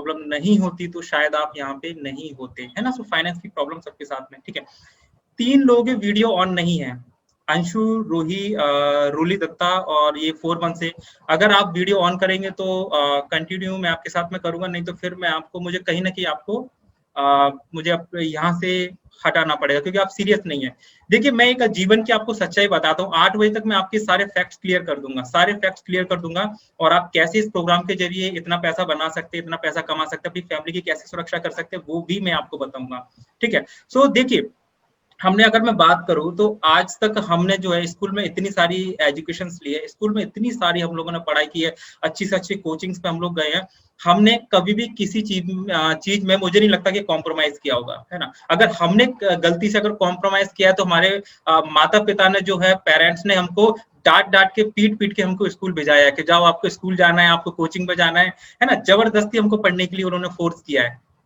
Problem नहीं होती तो शायद आप यहाँ पे नहीं होते, है ना। सो फाइनेंस की प्रॉब्लम सबके साथ में, ठीक है। 3 लोगों के वीडियो ऑन नहीं है, अंशु, रूही, रूली दत्ता और ये 4 मंथ से। अगर आप वीडियो ऑन करेंगे तो कंटिन्यू मैं आपके साथ में करूंगा, नहीं तो फिर मैं आपको मुझे कहीं ना कहीं आपको मुझे यहाँ से हटाना पड़ेगा, क्योंकि आप सीरियस नहीं है। देखिए मैं एक जीवन की आपको सच्चाई बताता हूँ, 8 बजे तक मैं आपके सारे फैक्ट्स क्लियर कर दूंगा, सारे फैक्ट्स क्लियर कर दूंगा, और आप कैसे इस प्रोग्राम के जरिए इतना पैसा बना सकते हैं, इतना पैसा कमा सकते हैं, अपनी फैमिली की कैसे सुरक्षा कर सकते हैं, वो भी मैं आपको बताऊंगा, ठीक है। सो देखिए हमने, अगर मैं बात करूं तो आज तक हमने जो है स्कूल में इतनी सारी एजुकेशन ली है, स्कूल में इतनी सारी हम लोगों ने पढ़ाई की है, अच्छी से अच्छी कोचिंग्स पे हम लोग गए हैं, हमने कभी भी किसी चीज में मुझे नहीं लगता कि कॉम्प्रोमाइज किया होगा, है ना। अगर हमने गलती से अगर कॉम्प्रोमाइज किया है तो हमारे माता पिता ने जो है, पेरेंट्स ने हमको डांट डांट के पीट पीट के हमको स्कूल भेजाया है कि जाओ आपको स्कूल जाना है, आपको कोचिंग पे जाना है ना। जबरदस्ती हमको पढ़ने के लिए उन्होंने फोर्स किया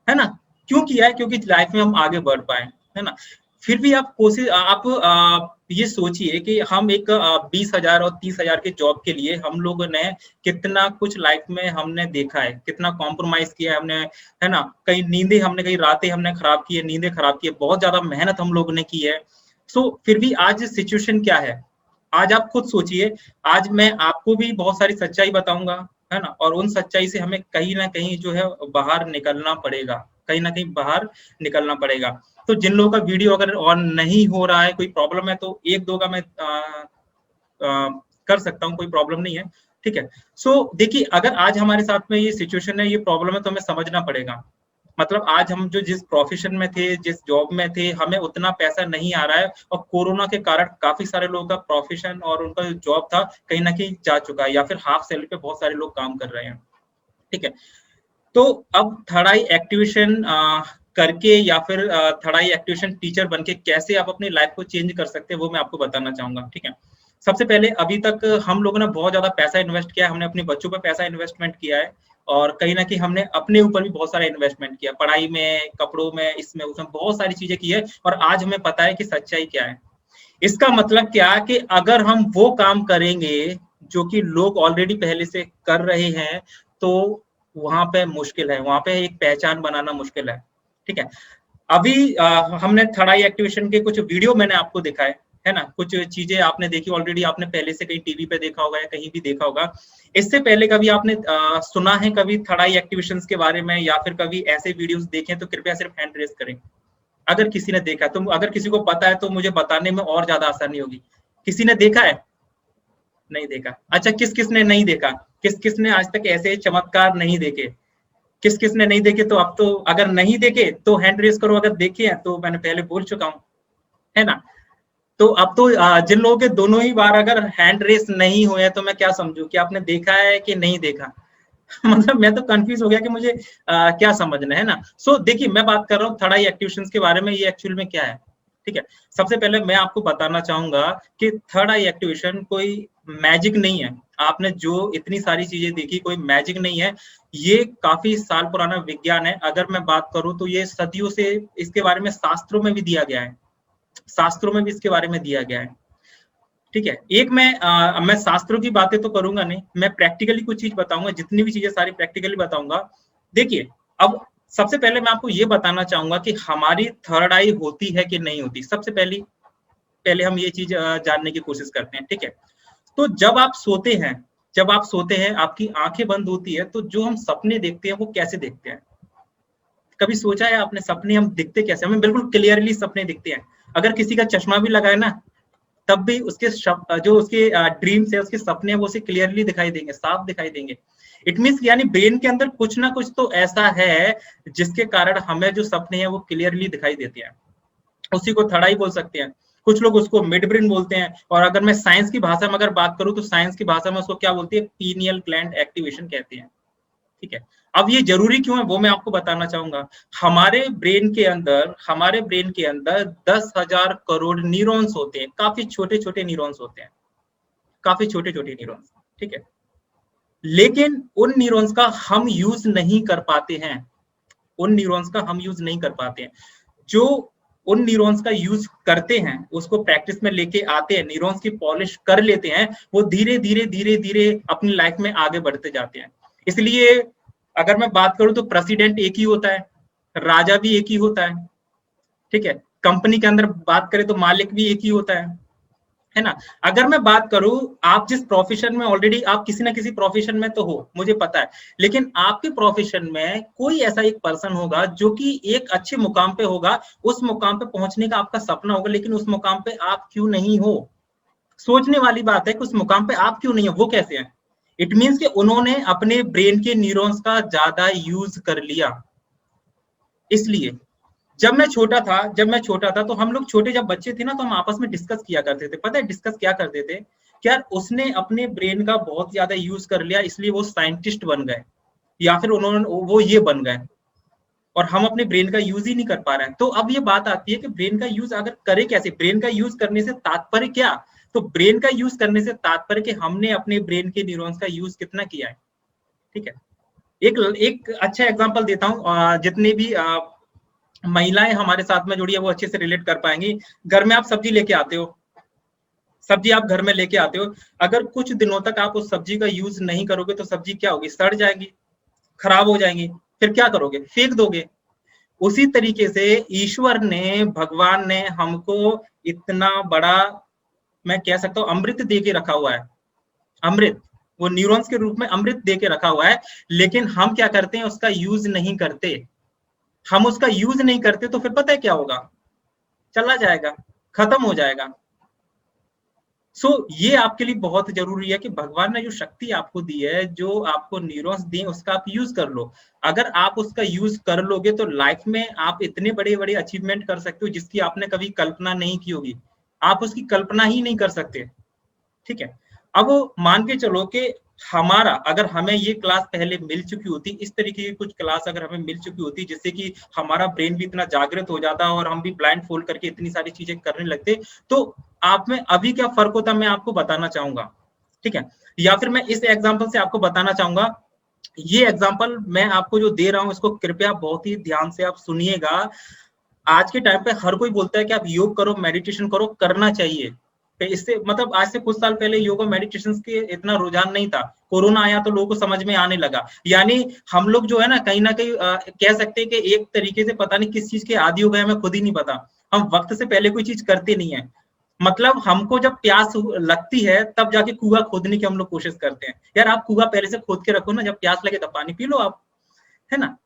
है ना। क्यों किया है? क्योंकि लाइफ में हम आगे बढ़ पाए, है ना। फिर भी आप कोशिश, आप ये सोचिए कि हम एक 20,000 और 30,000 के जॉब के लिए हम लोगों ने कितना कुछ लाइफ में हमने देखा है, कितना कॉम्प्रोमाइज किया है हमने, है ना। कई नींदें हमने, कई रातें हमने खराब की है, नींदें खराब की है, बहुत ज्यादा मेहनत हम लोगों ने की है। सो फिर भी आज सिचुएशन क्या है, आज आप खुद सोचिए। आज मैं आपको भी बहुत सारी सच्चाई बताऊंगा, है ना, और उन सच्चाई से हमें कहीं ना कहीं जो है बाहर निकलना पड़ेगा, कहीं ना कहीं बाहर निकलना पड़ेगा। तो जिन लोगों का वीडियो अगर ऑन नहीं हो रहा है, कोई प्रॉब्लम है, तो 1-2 का मैं कर सकता हूँ, कोई प्रॉब्लम नहीं है, ठीक है। सो देखिए अगर आज हमारे साथ में ये सिचुएशन है, ये प्रॉब्लम है, तो हमें समझना पड़ेगा। मतलब आज हम जो जिस प्रोफेशन में थे, जिस जॉब में थे, हमें उतना पैसा नहीं आ रहा है, और कोरोना के कारण काफी सारे लोगों का प्रोफेशन और उनका जो जॉब था कहीं ना कहीं जा चुका है, या फिर हाफ सैलरी पे बहुत सारे लोग काम कर रहे हैं, ठीक है। तो अब थर्ड आई एक्टिवेशन करके, या फिर थर्ड आई एक्टिवेशन टीचर बन के कैसे आप अपनी लाइफ को चेंज कर सकते हैं, वो मैं आपको बताना चाहूंगा, ठीक है। सबसे पहले, अभी तक हम लोगों ने बहुत ज्यादा पैसा इन्वेस्ट किया है, हमने अपने बच्चों पर पैसा इन्वेस्टमेंट किया है, और कहीं ना कहीं हमने अपने ऊपर भी बहुत सारा इन्वेस्टमेंट किया, पढ़ाई में, कपड़ों में, इसमें उसमें बहुत सारी चीजें की है, और आज हमें पता है कि सच्चाई क्या है। इसका मतलब क्या, कि अगर हम वो काम करेंगे जो कि लोग ऑलरेडी पहले से कर रहे हैं, तो वहां पे मुश्किल है, वहां पे एक पहचान बनाना मुश्किल है, ठीक है। अभी हमने थर्ड आई एक्टिवेशन के कुछ वीडियो मैंने आपको दिखाए, है ना, कुछ चीजें आपने देखी ऑलरेडी, आपने पहले से कहीं टीवी पे देखा होगा या कहीं भी देखा होगा। इससे पहले कभी आपने सुना है कभी थर्ड आई एक्टिवेशन के बारे में, या फिर कभी ऐसे वीडियोस देखे तो कृपया सिर्फ हैंड रेज करें। अगर किसी ने देखा तो, अगर किसी को पता है तो मुझे बताने में और ज्यादा आसानी होगी। किसी ने देखा है? नहीं देखा। अच्छा, किस किस ने नहीं देखा? किस किस ने आज तक ऐसे चमत्कार नहीं देखे? किस किस ने नहीं देखे? तो अब तो अगर नहीं देखे तो हैंड रेस करो, अगर देखे हैं तो मैंने पहले बोल चुका हूँ, है ना। तो अब तो जिन लोगों के दोनों ही बार अगर हैंड रेस नहीं हुए तो मैं क्या समझू कि आपने देखा है कि नहीं देखा? मतलब मैं तो कंफ्यूज हो गया कि मुझे क्या समझना है ना। सो देखिए मैं बात कर रहा हूँ थर्ड आई एक्टिवेशन के बारे में, ये एक्चुअल में क्या है, ठीक है। सबसे पहले मैं आपको बताना चाहूंगा कि थर्ड आई एक्टिवेशन कोई मैजिक नहीं है। आपने जो इतनी सारी चीजें देखी, कोई मैजिक नहीं है, ये काफी साल पुराना विज्ञान है। अगर मैं बात करूं तो ये सदियों से इसके बारे में शास्त्रों में भी दिया गया है, शास्त्रों में भी इसके बारे में दिया गया है, ठीक है। एक मैं शास्त्रों की बातें तो करूंगा नहीं, मैं प्रैक्टिकली कुछ चीज बताऊंगा, जितनी भी चीजें सारी प्रैक्टिकली बताऊंगा। देखिए अब सबसे पहले मैं आपको ये बताना चाहूंगा कि हमारी थर्ड आई होती है कि नहीं होती। सबसे पहले हम ये चीज जानने की कोशिश करते हैं, ठीक है। तो जब आप सोते हैं, आपकी आंखें बंद होती है, तो जो हम सपने देखते हैं वो कैसे देखते हैं? कभी सोचा है आपने सपने हम दिखते कैसे? हमें बिल्कुल क्लियरली सपने दिखते हैं। अगर किसी का चश्मा भी लगाए ना, तब भी उसके जो उसके ड्रीम्स है, उसके सपने हैं, वो उसे क्लियरली दिखाई देंगे, साफ दिखाई देंगे। इट मीन्स यानी ब्रेन के अंदर कुछ ना कुछ तो ऐसा है जिसके कारण हमें जो सपने हैं वो क्लियरली दिखाई देते हैं। उसी को थर्ड आई बोल सकते हैं, कुछ लोग उसको मिड ब्रेन बोलते हैं, और अगर मैं साइंस की भाषा में अगर बात करूं तो साइंस की भाषा में उसको क्या बोलती है? पीनियल ग्लैंड एक्टिवेशन कहते हैं, ठीक है। अब ये जरूरी क्यों है वो मैं आपको बताना चाहूंगा। हमारे ब्रेन के अंदर 10,000 करोड़ न्यूरॉन्स होते हैं, काफी छोटे छोटे न्यूरॉन्स होते हैं, काफी छोटे छोटे न्यूरॉन्स, ठीक है। लेकिन उन न्यूरॉन्स का हम यूज नहीं कर पाते हैं, उन न्यूरॉन्स का हम यूज नहीं कर पाते हैं। जो उन न्यूरॉन्स का यूज करते हैं, उसको प्रैक्टिस में लेके आते हैं, न्यूरॉन्स की पॉलिश कर लेते हैं, वो धीरे धीरे धीरे धीरे अपनी लाइफ में आगे बढ़ते जाते हैं। इसलिए अगर मैं बात करूं तो प्रेसिडेंट एक ही होता है, राजा भी एक ही होता है, ठीक है। कंपनी के अंदर बात करें तो मालिक भी एक ही होता है ना। अगर मैं बात करूं, आप जिस प्रोफेशन में ऑलरेडी आप किसी ना किसी प्रोफेशन में तो हो, मुझे पता है, लेकिन आपके प्रोफेशन में कोई ऐसा एक पर्सन होगा जो कि एक अच्छे मुकाम पे होगा, उस मुकाम पे पहुंचने का आपका सपना होगा, लेकिन उस मुकाम पे आप क्यों नहीं हो। सोचने वाली बात है कि उस मुकाम पे आप क्यों नहीं हो, वो कैसे है। इट मीन्स कि उन्होंने अपने ब्रेन के न्यूरॉन्स का ज्यादा यूज कर लिया। इसलिए जब मैं छोटा था तो हम लोग छोटे जब बच्चे थे ना, तो हम आपस में डिस्कस किया करते थे। पता है डिस्कस क्या करते थे, क्या उसने अपने ब्रेन का बहुत ज्यादा यूज कर लिया इसलिए वो साइंटिस्ट बन गए, या फिर उन्होंने वो ये बन गए, और हम अपने ब्रेन का यूज ही नहीं कर पा रहे हैं। तो अब ये बात आती है कि ब्रेन का यूज अगर करे कैसे, ब्रेन का यूज करने से तात्पर्य क्या। तो ब्रेन का यूज करने से तात्पर्य कि हमने अपने ब्रेन के न्यूरॉन्स का यूज कितना किया है, ठीक है। एक एक अच्छा एग्जांपल देता हूँ, जितने भी महिलाएं हमारे साथ में जुड़ी है वो अच्छे से रिलेट कर पाएंगी। घर में आप सब्जी लेके आते हो, सब्जी आप घर में लेके आते हो, अगर कुछ दिनों तक आप उस सब्जी का यूज नहीं करोगे तो सब्जी क्या होगी, सड़ जाएगी, खराब हो जाएंगी, फिर क्या करोगे, फेंक दोगे। उसी तरीके से ईश्वर ने, भगवान ने हमको इतना बड़ा, मैं कह सकता हूँ अमृत दे के रखा हुआ है। अमृत, वो न्यूरॉन्स के रूप में अमृत दे के रखा हुआ है, लेकिन हम क्या करते हैं, उसका यूज नहीं करते। हम उसका यूज नहीं करते तो फिर पता है क्या होगा, चला जाएगा, खत्म हो जाएगा। ये आपके लिए बहुत जरूरी है कि भगवान ने जो शक्ति आपको दी है, जो आपको न्यूरॉन्स दिए, उसका आप यूज कर लो। अगर आप उसका यूज कर लोगे तो लाइफ में आप इतने बड़े बड़े अचीवमेंट कर सकते हो जिसकी आपने कभी कल्पना नहीं की होगी। आप उसकी कल्पना ही नहीं कर सकते, ठीक है। अब मान के चलो कि हमारा, अगर हमें ये क्लास पहले मिल चुकी होती, इस तरीके की कुछ क्लास अगर हमें मिल चुकी होती जिससे कि हमारा ब्रेन भी इतना जागृत हो जाता और हम भी ब्लाइंड फोल्ड करके इतनी सारी चीजें करने लगते, तो आप में अभी क्या फर्क होता मैं आपको बताना चाहूंगा, ठीक है। या फिर मैं इस एग्जाम्पल से आपको बताना चाहूंगा, ये एग्जाम्पल मैं आपको जो दे रहा हूं इसको कृपया बहुत ही ध्यान से आप सुनिएगा। आज के टाइम पे हर कोई बोलता है कि आप योग करो, मेडिटेशन करो, करना चाहिए। इससे मतलब आज से कुछ साल पहले योग और मेडिटेशन के इतना रुझान नहीं था, कोरोना आया तो लोगों को समझ में आने लगा। यानी हम लोग जो है ना कहीं कह सकते हैं कि एक तरीके से पता नहीं किस चीज के आदी हो गए, हमें खुद ही नहीं पता। हम वक्त से पहले कोई चीज करते नहीं है। मतलब हमको जब प्यास लगती है तब जाके कुआं खोदने की हम लोग कोशिश करते हैं। यार आप कुआं पहले से खोद के रखो ना, जब प्यास लगे तब पानी पी लो आप, है ना।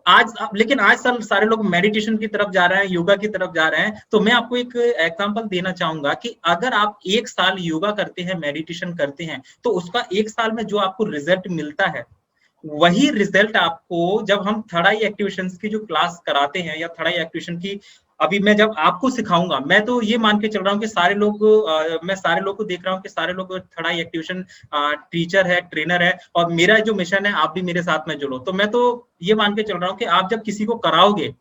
आज लेकिन आज सारे लोग मेडिटेशन की तरफ जा रहे हैं, योगा की तरफ जा रहे हैं। तो मैं आपको एक एग्जांपल देना चाहूंगा कि अगर आप एक साल योगा करते हैं, मेडिटेशन करते हैं, तो उसका एक साल में जो आपको रिजल्ट मिलता है, वही रिजल्ट आपको जब हम थर्ड आई एक्टिवेशन की जो क्लास कराते हैं, या थर्ड आई एक्टिवेशन की अभी मैं जब आपको सिखाऊंगा, मैं तो ये मान के चल रहा हूँ कि सारे लोग, मैं सारे लोग को देख रहा हूँ कि सारे लोग थर्ड आई एक्टिवेशन टीचर है, ट्रेनर है, और मेरा जो मिशन है आप भी मेरे साथ में जुड़ो। तो मैं तो ये मान के चल रहा हूँ कि आप जब किसी को कराओगे,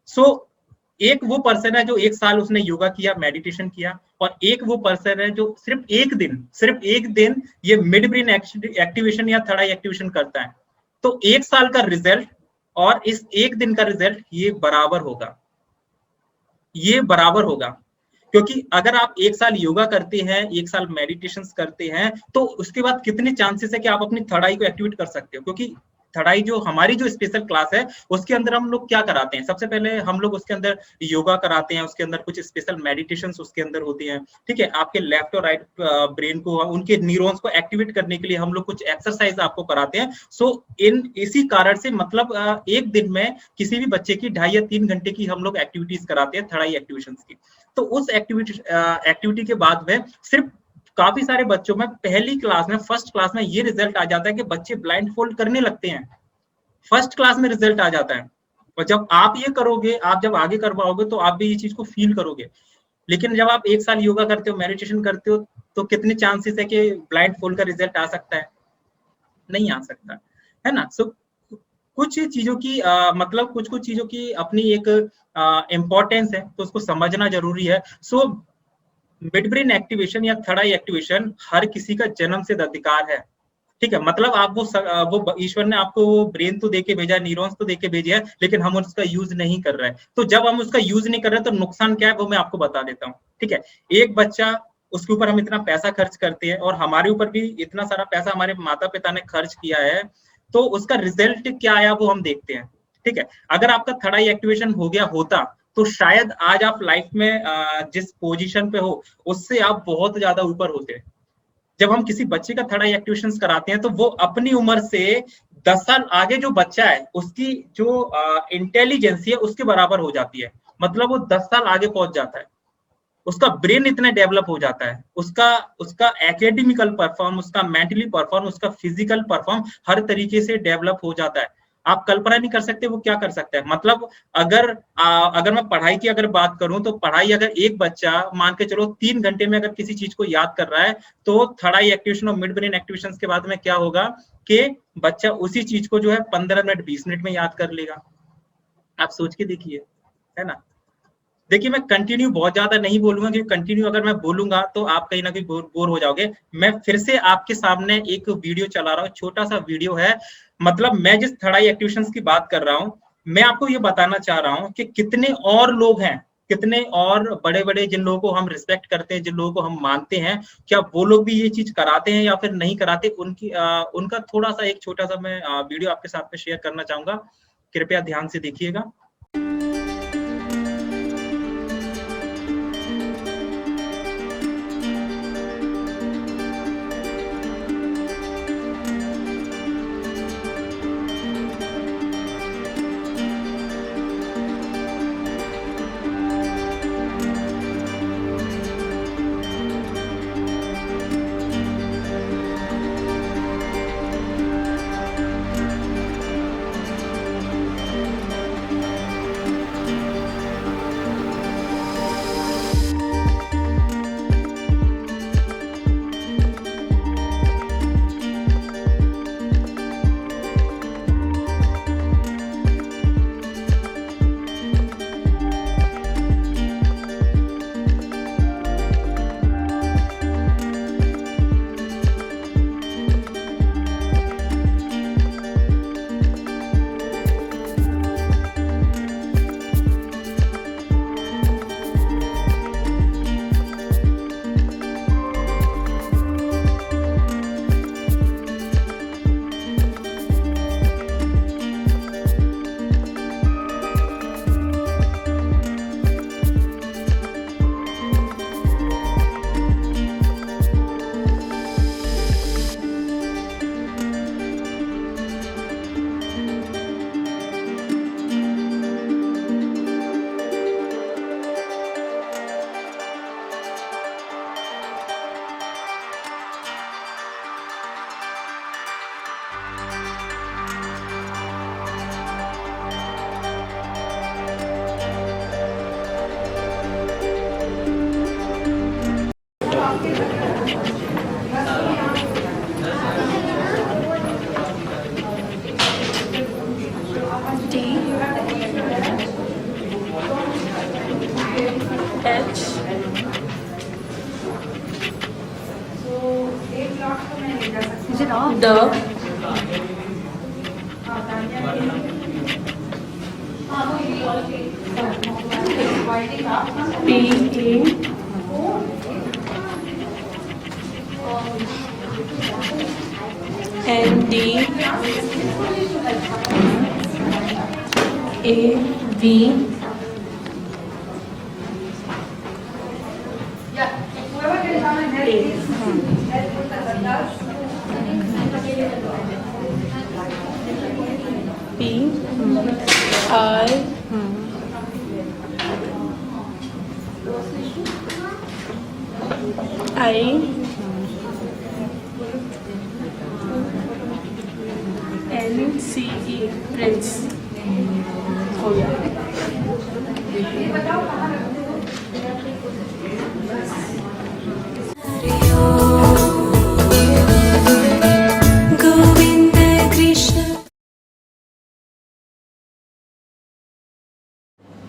सो एक वो पर्सन है जो एक साल उसने योगा किया, मेडिटेशन किया, और एक वो पर्सन है जो सिर्फ एक दिन ये मिड ब्रेन एक्टिवेशन या थर्ड आई एक्टिवेशन करता है। तो एक साल का रिजल्ट और इस एक दिन का रिजल्ट ये बराबर होगा, ये बराबर होगा। क्योंकि अगर आप एक साल योगा करते हैं, एक साल मेडिटेशन करते हैं, तो उसके बाद कितने चांसेस है कि आप अपनी थर्ड आई को एक्टिवेट कर सकते हो। क्योंकि थर्ड आई जो हमारी जो स्पेशल क्लास है उसके अंदर हम लोग क्या कराते हैं, सबसे पहले हम लोग उसके अंदर योगा कराते हैं, उसके अंदर कुछ स्पेशल मेडिटेशन उसके अंदर होती हैं, ठीक है। आपके लेफ्ट और राइट ब्रेन को, उनके न्यूरॉन्स को एक्टिवेट करने के लिए हम लोग कुछ एक्सरसाइज आपको कराते हैं। इन इसी कारण से मतलब एक दिन में किसी भी बच्चे की 2.5 या 3 घंटे की हम लोग एक्टिविटीज कराते हैं थर्ड आई एक्टिवेशन की। तो उस एक्टिविटी के बाद में सिर्फ काफी सारे बच्चों में पहली क्लास में, फर्स्ट क्लास में ये रिजल्ट आ जाता है कि बच्चे ब्लाइंड फोल्ड करने लगते हैं। फर्स्ट क्लास में रिजल्ट आ जाता है। और जब आप ये करोगे, आप जब आगे करवाओगे तो आप भी ये चीज को फील करोगे। लेकिन जब आप एक साल योगा करते हो, मेडिटेशन करते हो, तो कितने चांसेस है कि ब्लाइंड फोल्ड का रिजल्ट आ सकता है, नहीं आ सकता, है ना। कुछ चीजों की मतलब कुछ चीजों की अपनी एक इम्पोर्टेंस है, तो उसको समझना जरूरी है। मिड ब्रेन एक्टिवेशन या थर्ड आई एक्टिवेशन हर किसी का जन्म सिद्ध अधिकार है, ठीक है। मतलब आप वो ईश्वर ने आपको वो ब्रेन तो देके भेजा है, न्यूरॉन्स तो देके भेजे है, लेकिन हम उसका यूज नहीं कर रहे हैं। तो जब हम उसका यूज नहीं कर रहे तो नुकसान क्या है वो मैं आपको बता देता हूँ, ठीक है। एक बच्चा, उसके ऊपर हम इतना पैसा खर्च करते हैं, और हमारे ऊपर भी इतना सारा पैसा हमारे माता पिता ने खर्च किया है, तो उसका रिजल्ट क्या आया वो हम देखते हैं। ठीक है, अगर आपका थर्ड आई एक्टिवेशन हो गया होता तो शायद आज आप लाइफ में जिस पोजीशन पे हो उससे आप बहुत ज्यादा ऊपर होते। जब हम किसी बच्चे का थर्ड आई एक्टिवेशन कराते हैं तो वो अपनी उम्र से 10 साल आगे जो बच्चा है उसकी जो इंटेलिजेंसी है उसके बराबर हो जाती है। मतलब वो 10 साल आगे पहुंच जाता है, उसका ब्रेन इतना डेवलप हो जाता है, उसका उसका एकेडमिकल परफॉर्म, उसका मेंटली परफॉर्म, उसका फिजिकल परफॉर्म हर तरीके से डेवलप हो जाता है। आप कल्पना नहीं कर सकते वो क्या कर सकता है। मतलब अगर मैं पढ़ाई की अगर बात करूं तो पढ़ाई अगर एक बच्चा मान के चलो 3 घंटे में अगर किसी चीज को याद कर रहा है तो थर्ड आई एक्टिवेशन और मिड ब्रेन एक्टिवेशन के बाद में क्या होगा कि बच्चा उसी चीज को जो है 15 मिनट 20 मिनट में याद कर लेगा। आप सोच के देखिए, है ना। देखिए मैं कंटिन्यू बहुत ज्यादा नहीं बोलूंगा क्योंकि कंटिन्यू अगर मैं बोलूंगा तो आप कहीं ना कहीं बोर हो जाओगे। मैं फिर से आपके सामने एक वीडियो चला रहा हूँ, छोटा सा वीडियो है। मतलब मैं जिस थर्ड आई एक्टिवेशन की बात कर रहा हूँ, मैं आपको ये बताना चाह रहा हूँ कि कितने और लोग हैं, कितने और बड़े बड़े जिन लोगों को हम रिस्पेक्ट करते हैं, जिन लोगों को हम मानते हैं, क्या वो लोग भी ये चीज कराते हैं या फिर नहीं कराते। उनका थोड़ा सा एक छोटा सा मैं वीडियो आपके साथ में शेयर करना चाहूंगा, कृपया ध्यान से देखिएगा।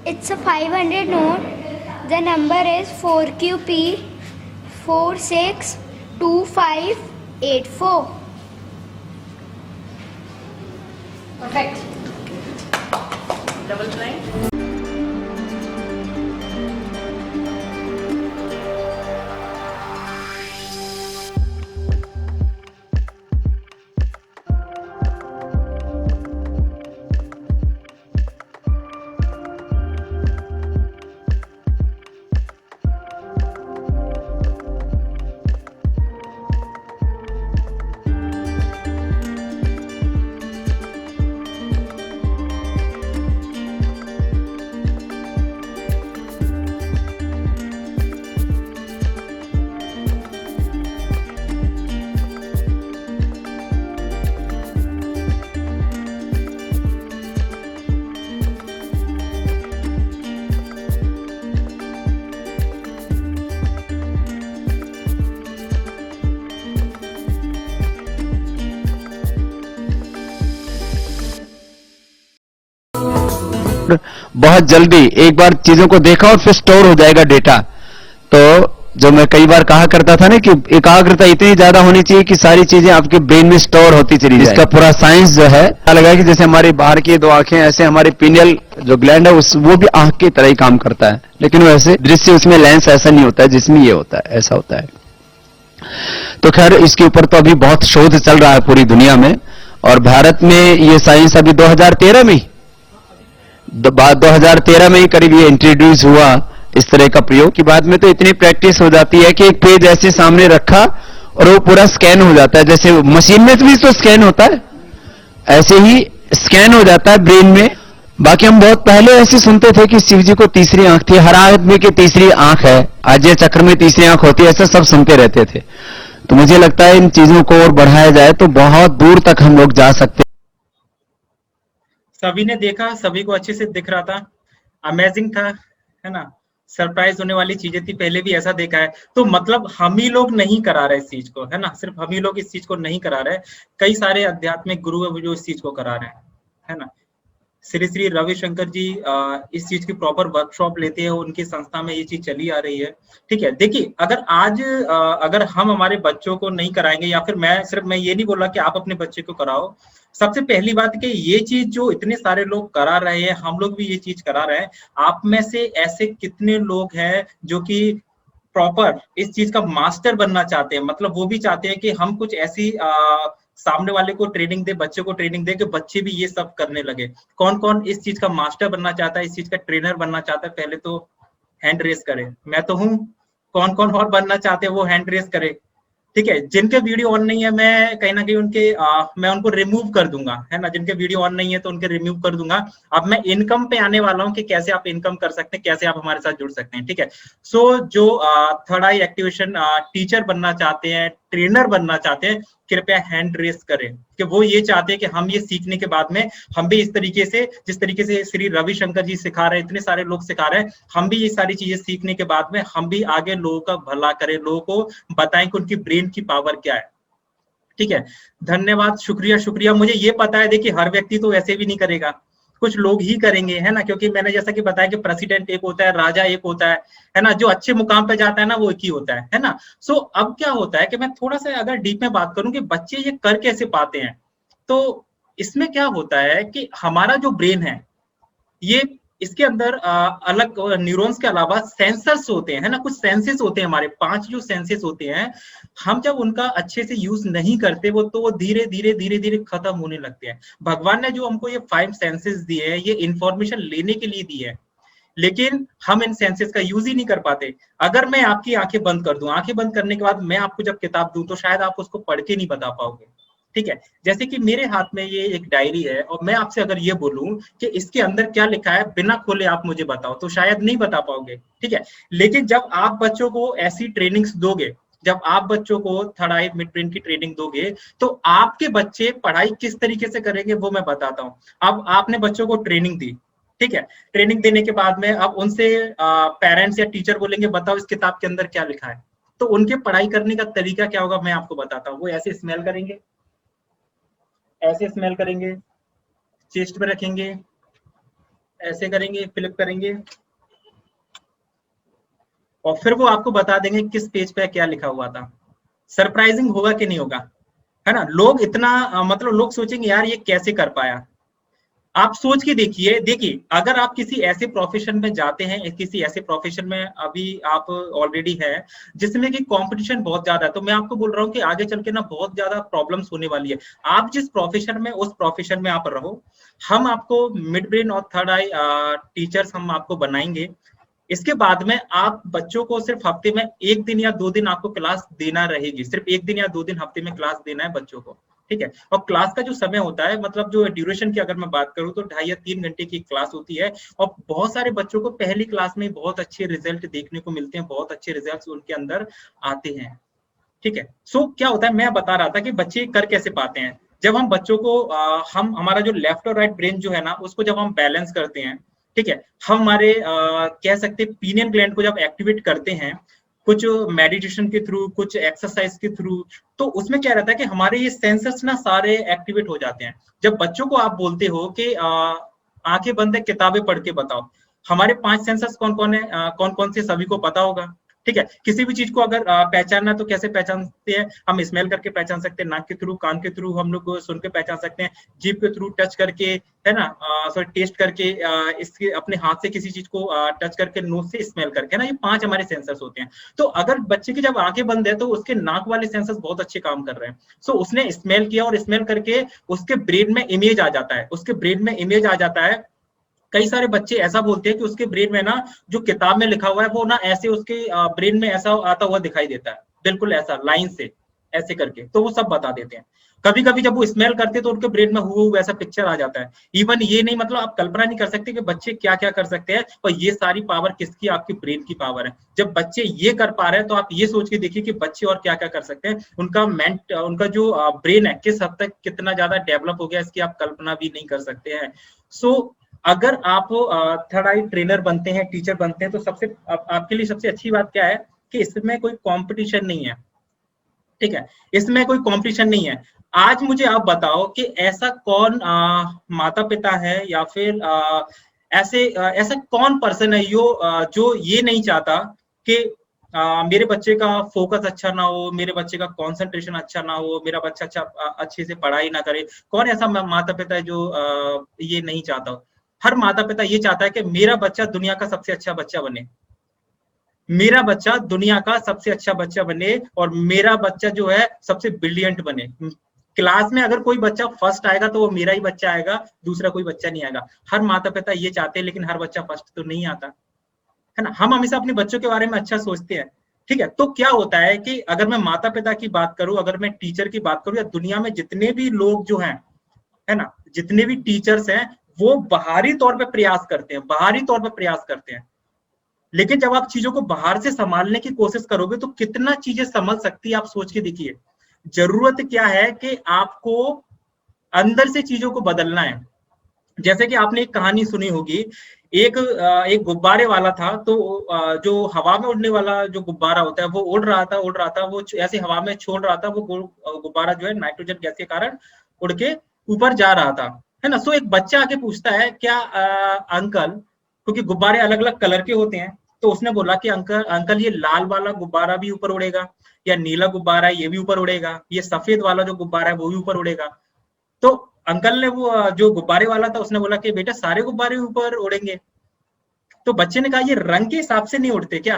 It's a 500 note. The number is 4QP 462584. Perfect. Double blind. और बहुत जल्दी एक बार चीजों को देखा और फिर स्टोर हो जाएगा डेटा। तो जो मैं कई बार कहा करता था ना कि एकाग्रता इतनी ज्यादा होनी चाहिए कि सारी चीजें आपके ब्रेन में स्टोर होती चली जाए। इसका पूरा साइंस जो है लगा कि जैसे हमारी बाहर की 2 आंखें, ऐसे हमारी पिनियल जो ग्लैंड है वो भी आंख की तरह ही काम करता है, लेकिन वैसे दृश्य उसमें लेंस ऐसा नहीं होता है जिसमें ये होता है, ऐसा होता है। तो खैर इसके ऊपर तो अभी बहुत शोध चल रहा है पूरी दुनिया में, और भारत में ये साइंस अभी 2013 में 2013 में ही करीब ये इंट्रोड्यूस हुआ इस तरह का प्रयोग। की बाद में तो इतनी प्रैक्टिस हो जाती है कि एक पेज ऐसे सामने रखा और वो पूरा स्कैन हो जाता है, जैसे मशीन में भी तो स्कैन होता है, ऐसे ही स्कैन हो जाता है ब्रेन में। बाकी हम बहुत पहले ऐसे सुनते थे कि शिव जी को तीसरी आंख थी, हर आदमी की तीसरी आंख है, अजय चक्र में तीसरी आंख होती है, ऐसा सब सुनते रहते थे। तो मुझे लगता है इन चीजों को और बढ़ाया जाए तो बहुत दूर तक हम लोग जा सकते। सभी ने देखा, सभी को अच्छे से दिख रहा था, अमेजिंग था, है ना, सरप्राइज होने वाली चीजें थी, पहले भी ऐसा देखा है। तो मतलब हम ही लोग नहीं करा रहे इस चीज को, है ना, सिर्फ हम ही लोग इस चीज को नहीं करा रहे, कई सारे आध्यात्मिक गुरु है जो इस चीज को करा रहे हैं, है ना। श्री श्री रविशंकर जी इस चीज की प्रॉपर वर्कशॉप लेते हैं, उनकी संस्था में ये चीज चली आ रही है। ठीक है, देखिए अगर आज अगर हम हमारे बच्चों को नहीं कराएंगे, या फिर मैं ये नहीं बोल रहा कि आप अपने बच्चे को कराओ, सबसे पहली बात कि ये चीज जो इतने सारे लोग करा रहे हैं, हम लोग भी ये चीज करा रहे हैं, आप में से ऐसे कितने लोग हैं जो कि प्रॉपर इस चीज का मास्टर बनना चाहते हैं, मतलब वो भी चाहते हैं कि हम कुछ ऐसी सामने वाले को ट्रेनिंग दे, बच्चे को ट्रेनिंग दे कि बच्चे भी ये सब करने लगे। कौन कौन इस चीज का मास्टर बनना चाहता है, इस चीज का ट्रेनर बनना चाहता है, पहले तो हैंड रेस करे। मैं तो हूँ, कौन कौन और बनना चाहते हैं वो हैंड रेस करे। ठीक है, जिनके वीडियो ऑन नहीं है मैं कहीं ना कहीं मैं उनको रिमूव कर दूंगा, है ना, जिनके वीडियो ऑन नहीं है तो उनके रिमूव कर दूंगा। अब मैं इनकम पे आने वाला हूँ कि कैसे आप इनकम कर सकते हैं, कैसे आप हमारे साथ जुड़ सकते हैं। ठीक है, सो जो थर्ड आई एक्टिवेशन टीचर बनना चाहते हैं, ट्रेनर बनना चाहते हैं, कृपया हैंड रेस करें कि वो ये चाहते हैं कि हम ये सीखने के बाद में हम भी इस तरीके से, जिस तरीके से श्री रविशंकर जी सिखा रहे हैं, इतने सारे लोग सिखा रहे हैं, हम भी ये सारी चीजें सीखने के बाद में हम भी आगे लोगों का भला करें, लोगों को बताएं कि उनकी ब्रेन की पावर क्या है। ठीक है, धन्यवाद, शुक्रिया शुक्रिया। मुझे ये पता है, देखिए हर व्यक्ति तो ऐसे भी नहीं करेगा, कुछ लोग ही करेंगे, है ना, क्योंकि मैंने जैसा कि बताया कि प्रेसिडेंट एक होता है, राजा एक होता है ना, जो अच्छे मुकाम पे जाता है ना वो एक ही होता है ना। सो अब क्या होता है कि मैं थोड़ा सा अगर डीप में बात करूं कि बच्चे ये कर कैसे पाते हैं, तो इसमें क्या होता है कि हमारा जो ब्रेन है ये, इसके अंदर अलग न्यूरॉन्स के अलावा सेंसर्स होते हैं, है ना, कुछ सेंसेस होते हैं, हमारे 5 जो सेंसेस होते हैं, हम जब उनका अच्छे से यूज नहीं करते वो धीरे धीरे खत्म होने लगते हैं। भगवान ने जो हमको ये 5 सेंसेस दिए हैं, ये इंफॉर्मेशन लेने के लिए दी है, लेकिन हम इन सेंसेस का यूज ही नहीं कर पाते। अगर मैं आपकी आंखें बंद कर दूं, आंखें बंद करने के बाद मैं आपको जब किताब दूं तो शायद आप उसको पढ़ के नहीं बता पाओगे। ठीक है, जैसे कि मेरे हाथ में ये एक डायरी है और मैं आपसे अगर ये बोलूं कि इसके अंदर क्या लिखा है, बिना खोले आप मुझे बताओ, तो शायद नहीं बता पाओगे। ठीक है, लेकिन जब आप बच्चों को ऐसी ट्रेनिंग्स दोगे, जब आप बच्चों को थर्ड आई मिड ब्रेन की ट्रेनिंग दोगे, तो आपके बच्चे पढ़ाई किस तरीके से करेंगे वो मैं बताता हूँ। अब आपने बच्चों को ट्रेनिंग दी, ठीक है, ट्रेनिंग देने के बाद में अब उनसे पेरेंट्स या टीचर बोलेंगे बताओ इस किताब के अंदर क्या लिखा है, तो उनके पढ़ाई करने का तरीका क्या होगा मैं आपको बताता हूँ। वो ऐसे स्मेल करेंगे, ऐसे स्मेल करेंगे, चेस्ट पे रखेंगे, ऐसे करेंगे, फ्लिप करेंगे, और फिर वो आपको बता देंगे किस पेज पे क्या लिखा हुआ था। सरप्राइजिंग होगा कि नहीं होगा, है ना। लोग इतना मतलब लोग सोचेंगे यार ये कैसे कर पाया। आप सोच के देखिए अगर आप किसी ऐसे प्रोफेशन में जाते हैं, किसी ऐसे प्रोफेशन में अभी आप ऑलरेडी है जिसमें कि कंपटीशन बहुत ज्यादा है, तो मैं आपको बोल रहा हूँ कि आगे चल के ना बहुत ज्यादा प्रॉब्लम्स होने वाली है। आप जिस प्रोफेशन में, उस प्रोफेशन में आप रहो, हम आपको मिड ब्रेन और थर्ड आई टीचर्स हम आपको बनाएंगे। इसके बाद में आप बच्चों को सिर्फ हफ्ते में 1 दिन या 2 दिन आपको क्लास देना रहेगी, सिर्फ 1 दिन या 2 दिन हफ्ते में क्लास देना है बच्चों को। ठीक है, और क्लास का जो समय होता है, मतलब जो ड्यूरेशन की अगर मैं बात करूं तो 2.5 या 3 घंटे की क्लास होती है, और बहुत सारे बच्चों को पहली क्लास में बहुत अच्छे रिजल्ट देखने को मिलते हैं, बहुत अच्छे रिजल्ट उनके अंदर आते हैं। ठीक है, सो क्या होता है, मैं बता रहा था कि बच्चे कर कैसे पाते हैं। जब हम बच्चों को हम हमारा जो लेफ्ट और राइट ब्रेन जो है ना, उसको जब हम बैलेंस करते हैं, ठीक है, हम हमारे कह सकते हैं पीनियल ग्लैंड को जब एक्टिवेट करते हैं कुछ मेडिटेशन के थ्रू, कुछ एक्सरसाइज के थ्रू, तो उसमें क्या रहता है कि हमारे ये सेंसर्स ना सारे एक्टिवेट हो जाते हैं। जब बच्चों को आप बोलते हो कि आंखें बंद है, किताबें पढ़ के बताओ। हमारे 5 सेंसर्स कौन कौन है, कौन कौन से सभी को पता होगा, ठीक है। किसी भी चीज को अगर पहचानना तो कैसे पहचानते हैं, हम स्मेल करके पहचान सकते हैं, नाक के थ्रू, कान के थ्रू हम लोग सुन के पहचान सकते हैं, जीभ के थ्रू टच करके, है ना, सॉरी टेस्ट करके, इसके अपने हाथ से किसी चीज को टच करके, नोज से स्मेल करके, है ना, ये 5 हमारे सेंसर्स होते हैं। तो अगर बच्चे की जब आंखें बंद है तो उसके नाक वाले सेंसर्स बहुत अच्छे काम कर रहे हैं। सो उसने स्मेल किया और स्मेल करके उसके ब्रेन में इमेज आ जाता है, उसके ब्रेन में इमेज आ जाता है। कई सारे बच्चे ऐसा बोलते हैं कि उसके ब्रेन में ना जो किताब में लिखा हुआ है वो ना ऐसे उसके ब्रेन में ऐसा आता हुआ दिखाई देता है, बिल्कुल ऐसा लाइन से ऐसे करके, तो वो सब बता देते हैं। कभी कभी जब वो स्मेल करते हैं तो उनके ब्रेन में हुआ वैसा पिक्चर आ जाता है। इवन ये नहीं, मतलब आप कल्पना नहीं कर सकते कि बच्चे क्या क्या कर सकते हैं, और ये सारी पावर किसकी, आपकी ब्रेन की पावर है। जब बच्चे ये कर पा रहे हैं तो आप ये सोच के देखिए कि बच्चे और क्या क्या कर सकते हैं। उनका जो ब्रेन है किस हद तक कितना ज्यादा डेवलप हो गया, इसकी आप कल्पना भी नहीं कर सकते हैं। सो अगर आप थर्ड आई ट्रेनर बनते हैं, टीचर बनते हैं, तो सबसे आपके लिए सबसे अच्छी बात क्या है कि इसमें कोई कंपटीशन नहीं है, ठीक है, इसमें कोई कंपटीशन नहीं है। आज मुझे आप बताओ कि ऐसा कौन माता पिता है या फिर ऐसा कौन पर्सन है जो ये नहीं चाहता कि मेरे बच्चे का फोकस अच्छा ना हो, मेरे बच्चे का कंसंट्रेशन अच्छा ना हो, मेरा बच्चा अच्छे से पढ़ाई ना करे। कौन ऐसा माता पिता है जो ये नहीं चाहता? हर माता पिता ये चाहता है कि मेरा बच्चा दुनिया का सबसे अच्छा बच्चा बने, मेरा बच्चा दुनिया का सबसे अच्छा बच्चा बने, और मेरा बच्चा जो है सबसे ब्रिलियंट बने। क्लास में अगर कोई बच्चा फर्स्ट आएगा तो वो मेरा ही बच्चा आएगा, दूसरा कोई बच्चा नहीं आएगा। हर माता पिता ये चाहते हैं, लेकिन हर बच्चा फर्स्ट तो नहीं आता, है ना। हम हमेशा अपने बच्चों के बारे में अच्छा सोचते हैं, ठीक है। तो क्या होता है कि अगर मैं माता पिता की बात करूं, अगर मैं टीचर की बात करूं, या दुनिया में जितने भी लोग जो हैं, है ना, जितने भी टीचर्स हैं, वो बाहरी तौर पे प्रयास करते हैं, बाहरी तौर पे प्रयास करते हैं। लेकिन जब आप चीजों को बाहर से संभालने की कोशिश करोगे तो कितना चीजें संभल सकती है, आप सोच के देखिए। जरूरत क्या है कि आपको अंदर से चीजों को बदलना है। जैसे कि आपने एक कहानी सुनी होगी, एक गुब्बारे वाला था, तो जो हवा में उड़ने वाला जो गुब्बारा होता है वो उड़ रहा था, वो ऐसे हवा में छोड़ रहा था, वो गुब्बारा जो है नाइट्रोजन गैस के कारण उड़ के ऊपर जा रहा था, है ना। सो एक बच्चा आके पूछता है, क्या अंकल, क्योंकि गुब्बारे अलग अलग कलर के होते हैं, तो उसने बोला कि अंकल ये लाल वाला गुब्बारा भी ऊपर उड़ेगा, या नीला गुब्बारा है ये भी ऊपर उड़ेगा, ये सफेद वाला जो गुब्बारा है वो भी ऊपर उड़ेगा। तो अंकल ने वो जो गुब्बारे वाला था उसने बोला कि बेटा सारे गुब्बारे ऊपर उड़ेंगे। तो बच्चे ने कहा ये रंग के हिसाब से नहीं उड़ते क्या?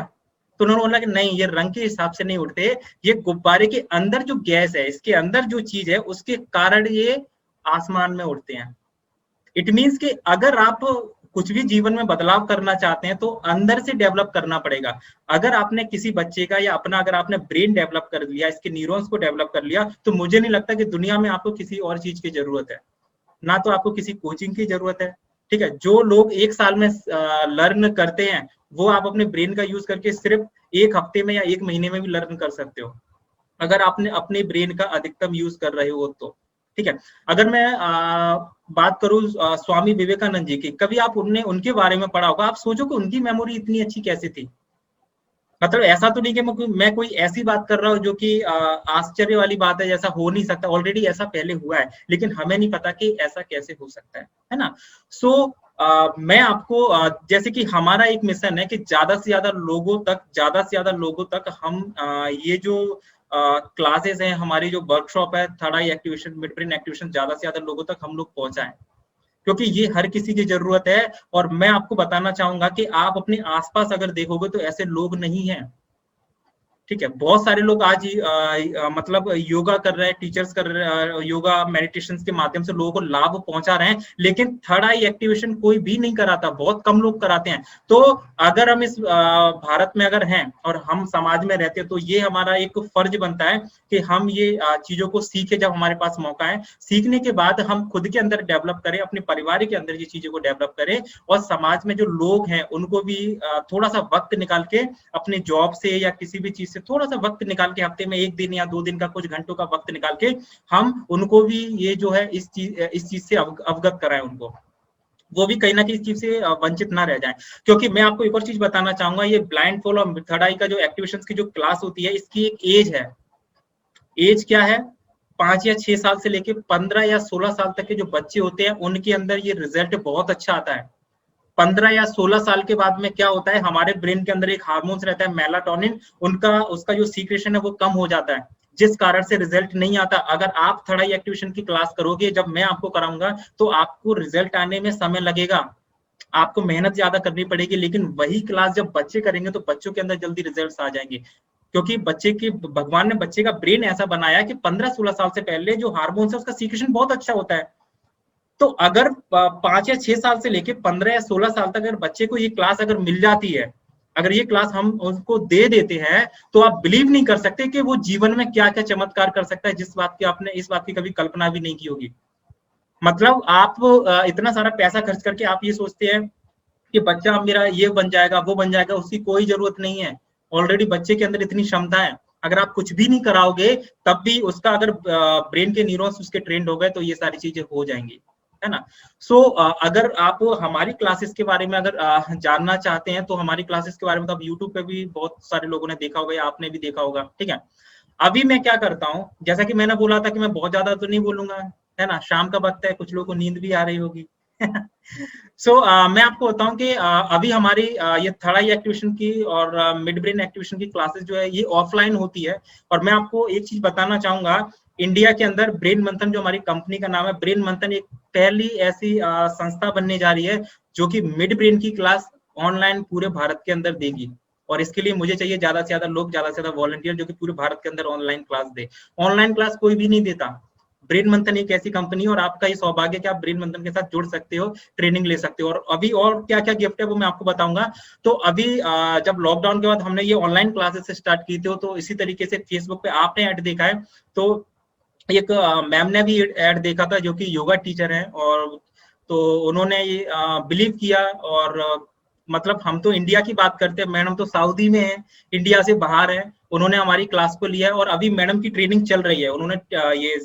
तो उन्होंने बोला कि नहीं, ये रंग के हिसाब से नहीं उड़ते, ये गुब्बारे के अंदर जो गैस है, इसके अंदर जो चीज है उसके कारण ये आसमान में उड़ते हैं। इट मीन्स कि अगर आप कुछ भी जीवन में बदलाव करना चाहते हैं तो अंदर से डेवलप करना पड़ेगा। अगर आपने किसी बच्चे का या अपना अगर आपने ब्रेन डेवलप कर लिया, इसके न्यूरॉन्स को डेवलप कर लिया, तो मुझे नहीं लगता कि दुनिया में आपको किसी और चीज की जरूरत है, ना तो आपको किसी कोचिंग की जरूरत है, ठीक है। जो लोग 1 साल में लर्न करते हैं वो आप अपने ब्रेन का यूज करके सिर्फ 1 हफ्ते में या 1 महीने में भी लर्न कर सकते हो, अगर आपने अपने ब्रेन का अधिकतम यूज कर रहे हो तो, ठीक है। अगर मैं बात करूं स्वामी विवेकानंद जी की, कभी आप उनके बारे में पढ़ा होगा, आप सोचो कि उनकी मेमोरी इतनी अच्छी कैसे थी। मतलब ऐसा तो नहीं कि मैं कोई ऐसी बात कर रहा हूँ जो कि आश्चर्य वाली बात है, जैसा हो नहीं सकता, ऑलरेडी ऐसा पहले हुआ है, लेकिन हमें नहीं पता कि ऐसा कैसे हो सकता है ना। सो मैं आपको जैसे कि हमारा एक मिशन है कि ज्यादा से ज्यादा लोगों तक हम ये जो क्लासेस हैं, हमारी जो वर्कशॉप है, थर्ड आई एक्टिवेशन, मिड ब्रेन एक्टिवेशन, ज्यादा से ज्यादा लोगों तक हम लोग पहुंचाएं, क्योंकि ये हर किसी की जरूरत है। और मैं आपको बताना चाहूंगा कि आप अपने आसपास अगर देखोगे तो ऐसे लोग नहीं हैं, ठीक है। बहुत सारे लोग आज मतलब योगा कर रहे हैं, टीचर्स कर रहे हैं, योगा मेडिटेशन के माध्यम से लोगों को लाभ पहुंचा रहे हैं, लेकिन थर्ड आई एक्टिवेशन कोई भी नहीं कराता, बहुत कम लोग कराते हैं। तो अगर हम इस भारत में अगर हैं और हम समाज में रहते हैं तो ये हमारा एक फर्ज बनता है कि हम ये चीजों को सीखे, जब हमारे पास मौका है, सीखने के बाद हम खुद के अंदर डेवलप करें, अपने परिवार के अंदर ये चीजों को डेवलप करें, और समाज में जो लोग हैं उनको भी थोड़ा सा वक्त निकाल के अपने जॉब से या किसी भी चीज से थोड़ा सा वक्त निकाल के, हफ्ते में 1 दिन या 2 दिन का कुछ घंटों का वक्त निकाल के हम उनको भी ये जो है इस चीज से अवगत कराएं उनको, वो भी कहीं ना कहीं इस चीज से वंचित ना रह जाए। क्योंकि मैं आपको एक और चीज बताना चाहूंगा, ये ब्लाइंड फॉल और थर्ड आई का जो एक्टिवेशन की जो क्लास होती है, इसकी एक एज है। एज क्या है? 5 या 6 साल से लेके 15 या 16 साल तक के जो बच्चे होते हैं उनके अंदर ये रिजल्ट बहुत अच्छा आता है। 15 या 16 साल के बाद में क्या होता है, हमारे ब्रेन के अंदर एक हार्मोन्स रहता है मेलाटोनिन, उसका जो सीक्रेशन है वो कम हो जाता है, जिस कारण से रिजल्ट नहीं आता। अगर आप थर्ड आई एक्टिवेशन की क्लास करोगे, जब मैं आपको कराऊंगा, तो आपको रिजल्ट आने में समय लगेगा, आपको मेहनत ज्यादा करनी पड़ेगी, लेकिन वही क्लास जब बच्चे करेंगे तो बच्चों के अंदर जल्दी रिजल्ट्स आ जाएंगे, क्योंकि बच्चे की भगवान ने बच्चे का ब्रेन ऐसा बनाया कि 15-16 साल से पहले जो हार्मोन्स है उसका सीक्रेशन बहुत अच्छा होता है। तो अगर 5 या 6 साल से लेके 15 या 16 साल तक अगर बच्चे को ये क्लास अगर मिल जाती है, अगर ये क्लास हम उसको दे देते हैं, तो आप बिलीव नहीं कर सकते कि वो जीवन में क्या क्या चमत्कार कर सकता है, जिस बात की आपने इस बात की कभी कल्पना भी नहीं की होगी। मतलब आप इतना सारा पैसा खर्च करके आप ये सोचते हैं कि बच्चा मेरा ये बन जाएगा वो बन जाएगा, उसकी कोई जरूरत नहीं है। ऑलरेडी बच्चे के अंदर इतनी क्षमता है, अगर आप कुछ भी नहीं कराओगे तब भी उसका अगर ब्रेन के न्यूरॉन्स उसके ट्रेंड हो गए तो ये सारी चीजें हो जाएंगी, है ना। सो अगर आप हमारी क्लासेस के बारे में अगर जानना चाहते हैं तो हमारी क्लासेस के बारे में तो आप यूट्यूब पे भी बहुत सारे लोगों ने देखा होगा या आपने भी देखा होगा, ठीक है। अभी मैं क्या करता हूँ, जैसा कि मैंने बोला था कि मैं बहुत ज्यादा तो नहीं बोलूंगा, है ना, शाम का वक्त है, कुछ लोगों को नींद भी आ रही होगी। सो मैं आपको बताऊं कि अभी हमारी ये थर्ड आई एक्टिवेशन की और मिड ब्रेन एक्टिवेशन की क्लासेस जो है ये ऑफलाइन होती है। और मैं आपको एक चीज बताना चाहूंगा, इंडिया के अंदर ब्रेन मंथन, जो हमारी कंपनी का नाम है ब्रेन मंथन, एक पहली ऐसी संस्था बनने जा रही है जो कि मिड ब्रेन की क्लास ऑनलाइन पूरे भारत के अंदर देगी। और इसके लिए मुझे चाहिए ज्यादा से ज्यादा लोग, ज्यादा से ज्यादा वॉलंटियर जो कि पूरे भारत के अंदर ऑनलाइन क्लास दे। ऑनलाइन क्लास कोई भी नहीं देता, ब्रेन मंथन एक ऐसी कंपनी है और आपका ये सौभाग्य कि आप ब्रेन मंथन के साथ जुड़ सकते हो, ट्रेनिंग ले सकते हो। और अभी और क्या क्या गिफ्ट है वो मैं आपको बताऊंगा। तो अभी जब लॉकडाउन के बाद हमने ये ऑनलाइन क्लासेस स्टार्ट की थी, तो इसी तरीके से फेसबुक पे आपने ऐड देखा है, तो एक मैम ने भी ऐड देखा था जो कि योगा टीचर है, और तो उन्होंने ये बिलीव किया। और मतलब हम तो इंडिया की बात करते हैं, मैडम तो सऊदी में है, इंडिया से बाहर है, उन्होंने हमारी क्लास को लिया है और अभी मैडम की ट्रेनिंग चल रही है। उन्होंने ये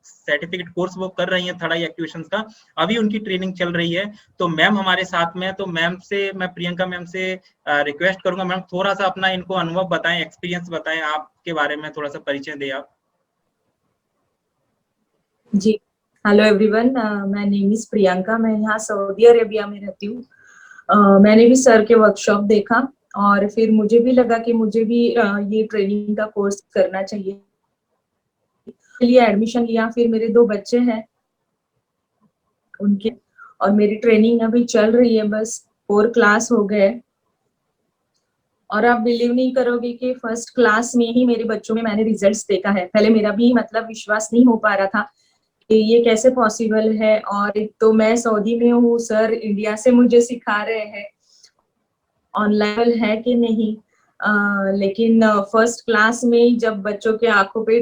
सर्टिफिकेट कोर्स वो कर रही है थर्ड आई एक्टिवेशन का, अभी उनकी ट्रेनिंग चल रही है। तो मैम हमारे साथ में है, तो मैम से मैं प्रियंका मैम से रिक्वेस्ट करूंगा, मैम थोड़ा सा अपना इनको अनुभव बताएं, एक्सपीरियंस बताएं, आपके बारे में थोड़ा सा परिचय दें आप। जी, हेलो एवरीवन, मैं नेम इज प्रियंका, मैं यहाँ सऊदी अरेबिया में रहती हूँ। मैंने भी सर के वर्कशॉप देखा और फिर मुझे भी लगा कि मुझे भी ये ट्रेनिंग का कोर्स करना चाहिए, लिए एडमिशन लिया। फिर मेरे 2 बच्चे हैं उनके, और मेरी ट्रेनिंग अभी चल रही है, बस 4 क्लास हो गए। और आप बिलीव नहीं करोगे कि फर्स्ट क्लास में ही मेरे बच्चों में मैंने रिजल्ट्स देखा है। पहले मेरा भी मतलब विश्वास नहीं हो पा रहा था कि ये कैसे पॉसिबल है। और एक तो मैं सऊदी में हूँ, सर इंडिया से मुझे सिखा रहे हैं, ऑनलाइन है कि नहीं। लेकिन फर्स्ट क्लास में जब बच्चों के आंखों पे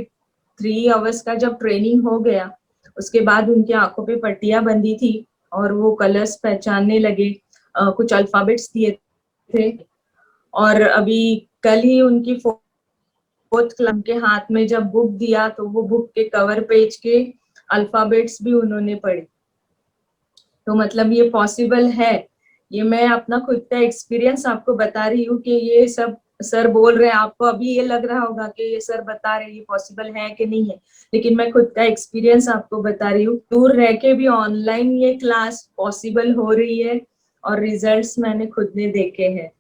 3 आवर्स का जब ट्रेनिंग हो गया, उसके बाद उनके आंखों पे पट्टियां बंधी थी और वो कलर्स पहचानने लगे, कुछ अल्फाबेट्स दिए थे। और अभी कल ही उनकी 4th क्लास के हाथ में जब बुक दिया तो वो बुक के कवर पेज के अल्फाबेट्स भी उन्होंने पढ़े। तो मतलब ये पॉसिबल है, ये मैं अपना खुद का एक्सपीरियंस आपको बता रही हूँ कि ये सब सर बोल रहे हैं। आपको अभी ये लग रहा होगा कि ये सर बता रहे हैं ये पॉसिबल है कि नहीं है, लेकिन मैं खुद का एक्सपीरियंस आपको बता रही हूँ। दूर रह के भी ऑनलाइन ये क्लास पॉसिबल हो रही है और रिजल्ट्स मैंने खुद ने देखे हैं।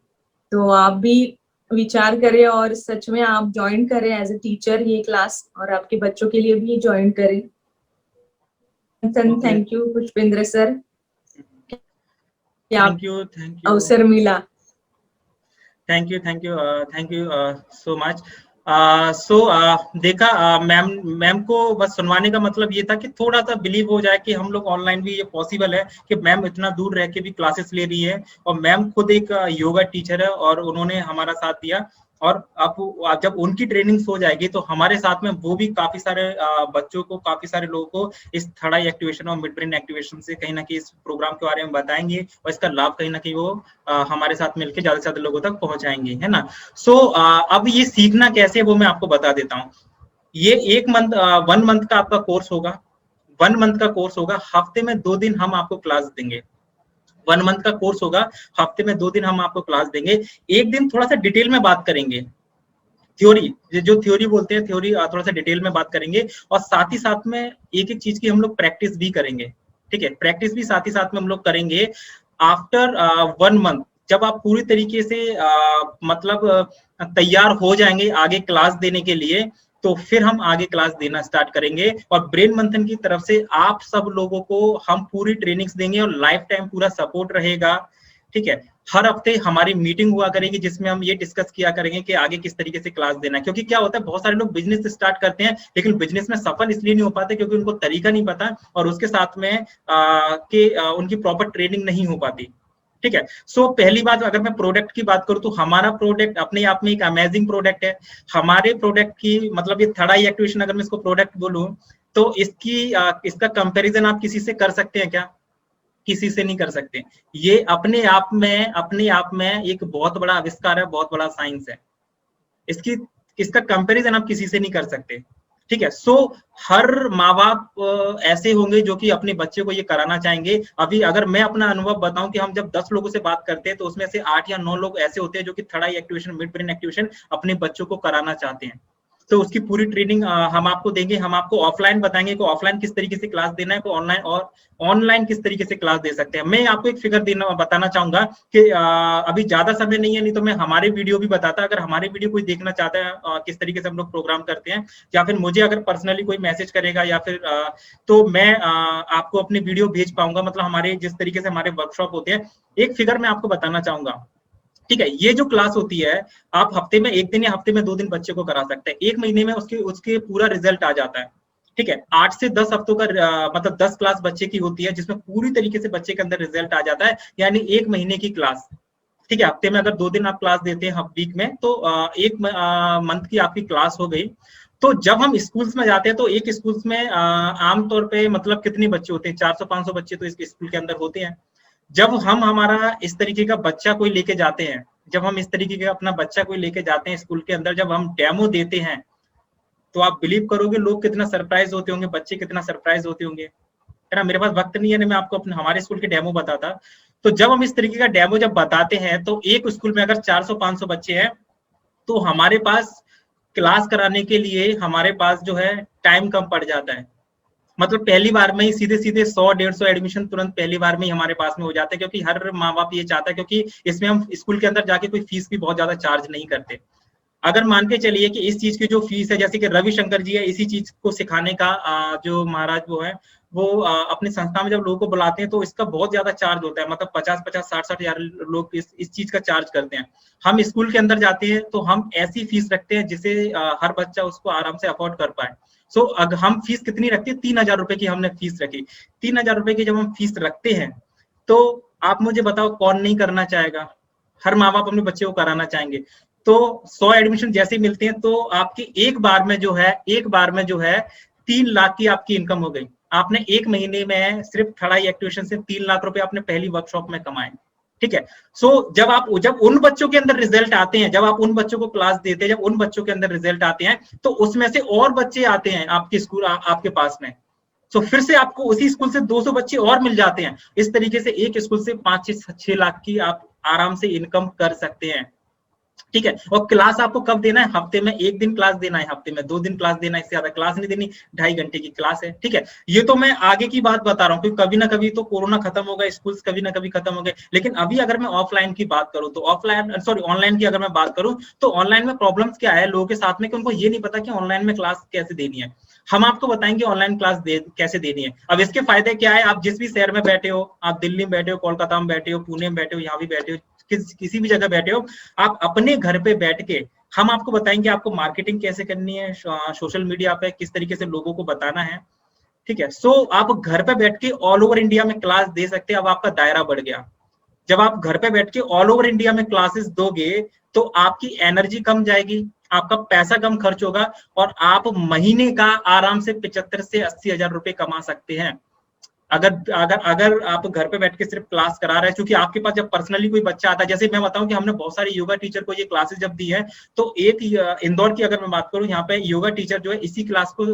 तो आप भी विचार करें और सच में आप ज्वाइन करें एज ए टीचर ये क्लास, और आपके बच्चों के लिए भी ज्वाइन करें। Thank you Pushpendra sir, thank you अवसर मिला। Thank you so much. देखा मैम को बस सुनवाने का मतलब ये था कि थोड़ा सा बिलीव हो जाए कि हम लोग ऑनलाइन भी ये पॉसिबल है, कि मैम इतना दूर रह के भी क्लासेस ले रही है। और मैम खुद एक योगा टीचर है और उन्होंने हमारा साथ दिया। और अब जब उनकी ट्रेनिंग हो जाएगी तो हमारे साथ में वो भी काफी सारे बच्चों को, काफी सारे लोगों को इस थर्ड आई एक्टिवेशन और मिड ब्रेन एक्टिवेशन से कहीं ना कहीं इस प्रोग्राम के बारे में बताएंगे और इसका लाभ कहीं ना कहीं वो हमारे साथ मिलकर ज्यादा से ज्यादा लोगों तक पहुंचाएंगे, है ना। अब ये सीखना कैसे वो मैं आपको बता देता हूँ। ये 1 मंथ का आपका कोर्स होगा, 1 मंथ का कोर्स होगा, हफ्ते में 2 दिन हम आपको क्लास देंगे। 1 मंथ का कोर्स होगा, हफ्ते में 2 दिन हम आपको क्लास देंगे। एक दिन थोड़ा सा डिटेल में बात करेंगे, थ्योरी, जो थ्योरी बोलते हैं, थ्योरी थोड़ा सा डिटेल में बात करेंगे, और साथ ही साथ में एक एक चीज की हम लोग प्रैक्टिस भी करेंगे, ठीक है, प्रैक्टिस भी साथ ही साथ में हम लोग करेंगे। आफ्टर 1 मंथ जब आप पूरी तरीके से मतलब तैयार हो जाएंगे आगे क्लास देने के लिए, तो फिर हम आगे क्लास देना स्टार्ट करेंगे, और ब्रेन मंथन की तरफ से आप सब लोगों को हम पूरी ट्रेनिंग्स देंगे और लाइफ टाइम पूरा सपोर्ट रहेगा, ठीक है। हर हफ्ते हमारी मीटिंग हुआ करेगी जिसमें हम ये डिस्कस किया करेंगे कि आगे किस तरीके से क्लास देना है, क्योंकि क्या होता है बहुत सारे लोग बिजनेस स्टार्ट करते हैं लेकिन बिजनेस में सफल इसलिए नहीं हो पाते क्योंकि उनको तरीका नहीं पता, और उसके साथ में उनकी प्रॉपर ट्रेनिंग नहीं हो पाती, ठीक है। सो पहली बात, अगर मैं प्रोडक्ट की बात करूं तो हमारा प्रोडक्ट अपने आप में एक अमेजिंग प्रोडक्ट है। हमारे प्रोडक्ट की मतलब ये थर्ड आई एक्टिवेशन, अगर मैं इसको प्रोडक्ट बोलूं तो इसका कंपैरिजन आप किसी से कर सकते हैं क्या? किसी से नहीं कर सकते। ये अपने आप में एक बहुत बड़ा आविष्कार है, बहुत बड़ा साइंस है। इसका कंपैरिजन आप किसी से नहीं कर सकते, ठीक है। सो हर माँ बाप ऐसे होंगे जो कि अपने बच्चे को ये कराना चाहेंगे। अभी अगर मैं अपना अनुभव बताऊं कि हम जब 10 लोगों से बात करते हैं तो उसमें से 8 या 9 लोग ऐसे होते हैं जो कि थर्ड आई एक्टिवेशन, मिड ब्रेन एक्टिवेशन अपने बच्चों को कराना चाहते हैं। तो उसकी पूरी ट्रेनिंग हम आपको देंगे। हम आपको ऑफलाइन बताएंगे कि ऑफलाइन किस तरीके से क्लास देना है, ऑनलाइन और ऑनलाइन किस तरीके से क्लास दे सकते हैं। मैं आपको एक फिगर बताना चाहूंगा कि अभी ज्यादा समय नहीं है, नहीं तो मैं हमारे वीडियो भी बताता। अगर हमारे वीडियो कोई देखना चाहता है किस तरीके से हम लोग प्रोग्राम करते हैं, या फिर मुझे अगर पर्सनली कोई मैसेज करेगा या फिर तो मैं आपको अपने वीडियो भेज पाऊंगा। मतलब हमारे जिस तरीके से हमारे वर्कशॉप होते हैं, एक फिगर मैं आपको बताना चाहूंगा, ठीक है। ये जो क्लास होती है आप हफ्ते में 1 दिन या हफ्ते में 2 दिन बच्चे को करा सकते हैं, 1 महीने में उसके पूरा रिजल्ट आ जाता है, ठीक है। 8 से 10 हफ्तों का मतलब 10 क्लास बच्चे की होती है जिसमें पूरी तरीके से बच्चे के अंदर रिजल्ट आ जाता है, यानी 1 महीने की क्लास, ठीक है। हफ्ते में अगर 2 दिन आप क्लास देते हैं वीक में, तो 1 मंथ की आपकी क्लास हो गई। तो जब हम स्कूल्स में जाते हैं तो एक स्कूल्स में आमतौर पे मतलब कितने बच्चे होते हैं? 400-500 बच्चे तो इस स्कूल के अंदर होते हैं। जब हम हमारा इस तरीके का बच्चा कोई लेके जाते हैं, जब हम इस तरीके का अपना बच्चा कोई लेके जाते हैं स्कूल के अंदर, जब हम डेमो देते हैं, तो आप बिलीव करोगे लोग कितना सरप्राइज होते होंगे, बच्चे कितना सरप्राइज होते होंगे, है ना। मेरे पास वक्त नहीं है ना मैं आपको अपने हमारे स्कूल के डेमो बताता। तो जब हम इस तरीके का डेमो जब बताते हैं तो एक स्कूल में अगर 400-500 बच्चे हैं तो हमारे पास क्लास कराने के लिए हमारे पास जो है टाइम कम पड़ जाता है। मतलब पहली बार में ही सीधे 100-150 एडमिशन तुरंत पहली बार में ही हमारे पास में हो जाते हैं, क्योंकि हर माँ बाप ये चाहता है, क्योंकि इसमें हम स्कूल के अंदर जाके कोई फीस भी बहुत ज्यादा चार्ज नहीं करते। अगर मान के चलिए कि इस चीज की जो फीस है, जैसे कि रविशंकर जी है, इसी चीज को सिखाने का जो महाराज वो है, वो अपनी संस्था में जब लोगों को बुलाते हैं तो इसका बहुत ज्यादा चार्ज होता है। मतलब 50-60 हजार लोग इस चीज का चार्ज करते हैं। हम स्कूल के अंदर जाते हैं तो हम ऐसी फीस रखते हैं जिसे हर बच्चा उसको आराम से अफोर्ड कर पाए। सो अगर हम फीस कितनी रखते हैं? 3000 रुपए की हमने फीस रखी। 3000 रुपए की जब हम फीस रखते हैं तो आप मुझे बताओ कौन नहीं करना चाहेगा? हर माँ बाप अपने बच्चे को कराना चाहेंगे। तो 100 एडमिशन जैसे ही मिलते हैं तो आपकी एक बार में जो है 3 लाख की आपकी इनकम हो गई। आपने 1 महीने में सिर्फ थर्ड आई एक्टिवेशन से 3 लाख रुपए आपने पहली वर्कशॉप में कमाए, ठीक है। सो जब उन बच्चों के अंदर रिजल्ट आते हैं, जब आप उन बच्चों को क्लास देते हैं, जब उन बच्चों के अंदर रिजल्ट आते हैं, तो उसमें से और बच्चे आते हैं आपके स्कूल आपके पास में। सो फिर से आपको उसी स्कूल से 200 बच्चे और मिल जाते हैं। इस तरीके से एक स्कूल से 5-6 लाख की आप आराम से इनकम कर सकते हैं, ठीक है। और क्लास आपको कब देना है? हफ्ते में 1 दिन क्लास देना है, हफ्ते में 2 दिन क्लास देना है, इससे ज्यादा क्लास नहीं देनी। 2.5 घंटे की क्लास है, ठीक है। ये तो मैं आगे की बात बता रहा हूँ, क्योंकि कभी ना कभी तो कोरोना खत्म होगा, स्कूल्स कभी ना कभी खत्म हो गए। लेकिन अभी अगर मैं ऑफलाइन की बात करूँ तो ऑनलाइन की अगर मैं बात करूँ तो ऑनलाइन में प्रॉब्लम्स क्या है लोगों के साथ में कि उनको ये नहीं पता कि ऑनलाइन में क्लास कैसे देनी है। हम आपको बताएंगे ऑनलाइन क्लास कैसे देनी है। अब इसके फायदे क्या है? आप जिस भी शहर में बैठे हो, आप दिल्ली में बैठे हो, कोलकाता में बैठे हो, पुणे में बैठे हो, यहाँ भी बैठे हो, किसी भी जगह बैठे हो, आप अपने घर पे बैठ के हम आपको बताएंगे आपको मार्केटिंग कैसे करनी है, सोशल मीडिया पे किस तरीके से लोगों को बताना है, ठीक है। सो आप घर पे बैठ के ऑल ओवर इंडिया में क्लास दे सकते हैं। अब आपका दायरा बढ़ गया। जब आप घर पे बैठ के ऑल ओवर इंडिया में क्लासेस दोगे तो आपकी एनर्जी कम जाएगी, आपका पैसा कम खर्च होगा, और आप महीने का आराम से 75 से 80 हजार रुपए कमा सकते हैं। अगर आप घर पे बैठ के सिर्फ क्लास करा रहे हैं, क्योंकि आपके पास जब पर्सनली कोई बच्चा आता है, जैसे मैं बताऊं कि हमने बहुत सारे योगा टीचर को ये क्लासेस जब दी है, तो एक इंदौर की अगर मैं बात करूं, यहाँ पे योगा टीचर जो है इसी क्लास को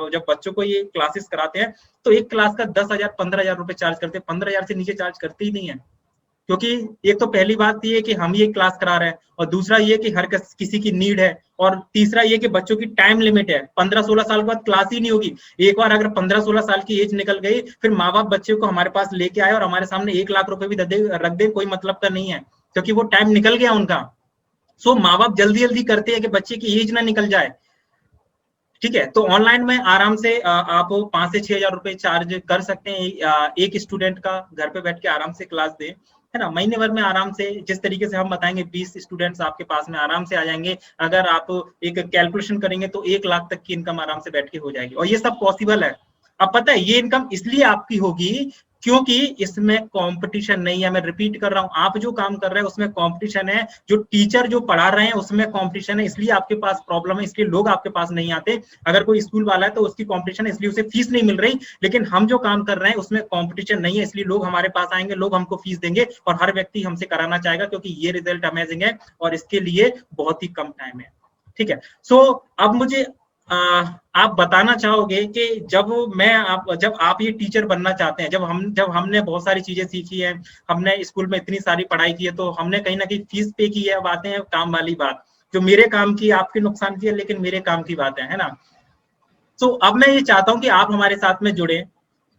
जब बच्चों को ये क्लासेस कराते हैं तो एक क्लास का 10,000 15,000 रुपए चार्ज करते हैं। 15,000 से नीचे चार्ज करते ही नहीं है, क्योंकि एक तो पहली बात ये है कि हम ये क्लास करा रहे हैं, और दूसरा ये कि हर किसी की नीड है, और तीसरा ये कि बच्चों की टाइम लिमिट है, 15-16 साल के बाद क्लास ही नहीं होगी। एक बार अगर 15-16 साल की एज निकल गई, फिर माँ बाप बच्चे को हमारे पास लेके आए और हमारे सामने 1 लाख रुपए भी रख दे, कोई मतलब का नहीं है, क्योंकि वो टाइम निकल गया उनका। सो माँ बाप जल्दी जल्दी करते हैं कि बच्चे की एज ना निकल जाए, ठीक है। तो ऑनलाइन में आराम से आप 5 से 6 हजार रुपए चार्ज कर सकते हैं एक स्टूडेंट का, घर पे बैठ के आराम से क्लास दे, है ना। महीने भर में आराम से जिस तरीके से हम बताएंगे 20 स्टूडेंट्स आपके पास में आराम से आ जाएंगे। अगर आप एक कैलकुलेशन करेंगे तो 1 लाख तक की इनकम आराम से बैठ के हो जाएगी, और ये सब पॉसिबल है। अब पता है ये इनकम इसलिए आपकी होगी क्योंकि इसमें कंपटीशन नहीं है। मैं रिपीट कर रहा हूं, आप जो काम कर रहे हैं उसमें कंपटीशन है, जो टीचर जो पढ़ा रहे हैं उसमें कंपटीशन है, इसलिए आपके पास प्रॉब्लम है, इसलिए लोग आपके पास नहीं आते। अगर कोई स्कूल वाला है तो उसकी कंपटीशन है, इसलिए उसे फीस नहीं मिल रही, लेकिन हम जो काम कर रहे हैं उसमें कंपटीशन नहीं है, इसलिए लोग हमारे पास आएंगे, लोग हमको फीस देंगे, और हर व्यक्ति हमसे कराना चाहेगा, क्योंकि ये रिजल्ट अमेजिंग है और इसके लिए बहुत ही कम टाइम है, ठीक है। सो अब मुझे आप बताना चाहोगे कि जब आप ये टीचर बनना चाहते हैं, जब हमने बहुत सारी चीजें सीखी है, हमने स्कूल में इतनी सारी पढ़ाई की है, तो हमने कहीं ना कहीं फीस पे की है। अब आते हैं काम वाली बात, जो मेरे काम की आपके नुकसान की है, लेकिन मेरे काम की बात है ना। तो अब मैं ये चाहता हूं कि आप हमारे साथ में जुड़े,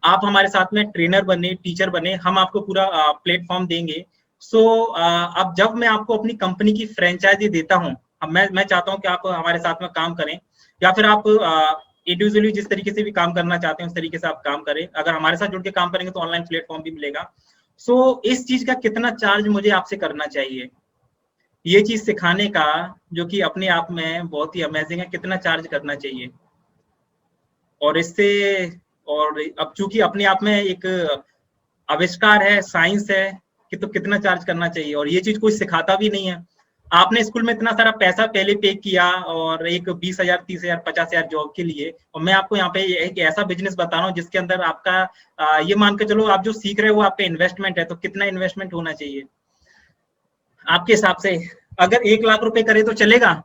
आप हमारे साथ में ट्रेनर बने, टीचर बने, हम आपको पूरा प्लेटफॉर्म देंगे। सो अब जब मैं आपको अपनी कंपनी की फ्रेंचाइजी देता हूं, अब मैं चाहता हूं कि आप हमारे साथ में काम करें, या फिर आप इंडिविजुअली जिस तरीके से भी काम करना चाहते हैं उस तरीके से आप काम करें। अगर हमारे साथ जुड़ के काम करेंगे तो ऑनलाइन प्लेटफॉर्म भी मिलेगा। सो इस चीज का कितना चार्ज मुझे आपसे करना चाहिए, ये चीज सिखाने का, जो कि अपने आप में बहुत ही अमेजिंग है, कितना चार्ज करना चाहिए। और इससे, और अब चूंकि अपने आप में एक आविष्कार है, साइंस है, कि तो कितना चार्ज करना चाहिए, और ये चीज कोई सिखाता भी नहीं है। आपने स्कूल में इतना सारा पैसा पहले पे किया, और एक 20,000, 30,000, 50,000 जॉब के लिए, और मैं आपको यहाँ पे एक ऐसा बिजनेस बता रहा हूँ जिसके अंदर आपका ये मान के चलो, आप जो सीख रहे हो वो आपका इन्वेस्टमेंट है, तो कितना इन्वेस्टमेंट होना चाहिए आपके हिसाब से? अगर 1 लाख रुपए करे तो चलेगा?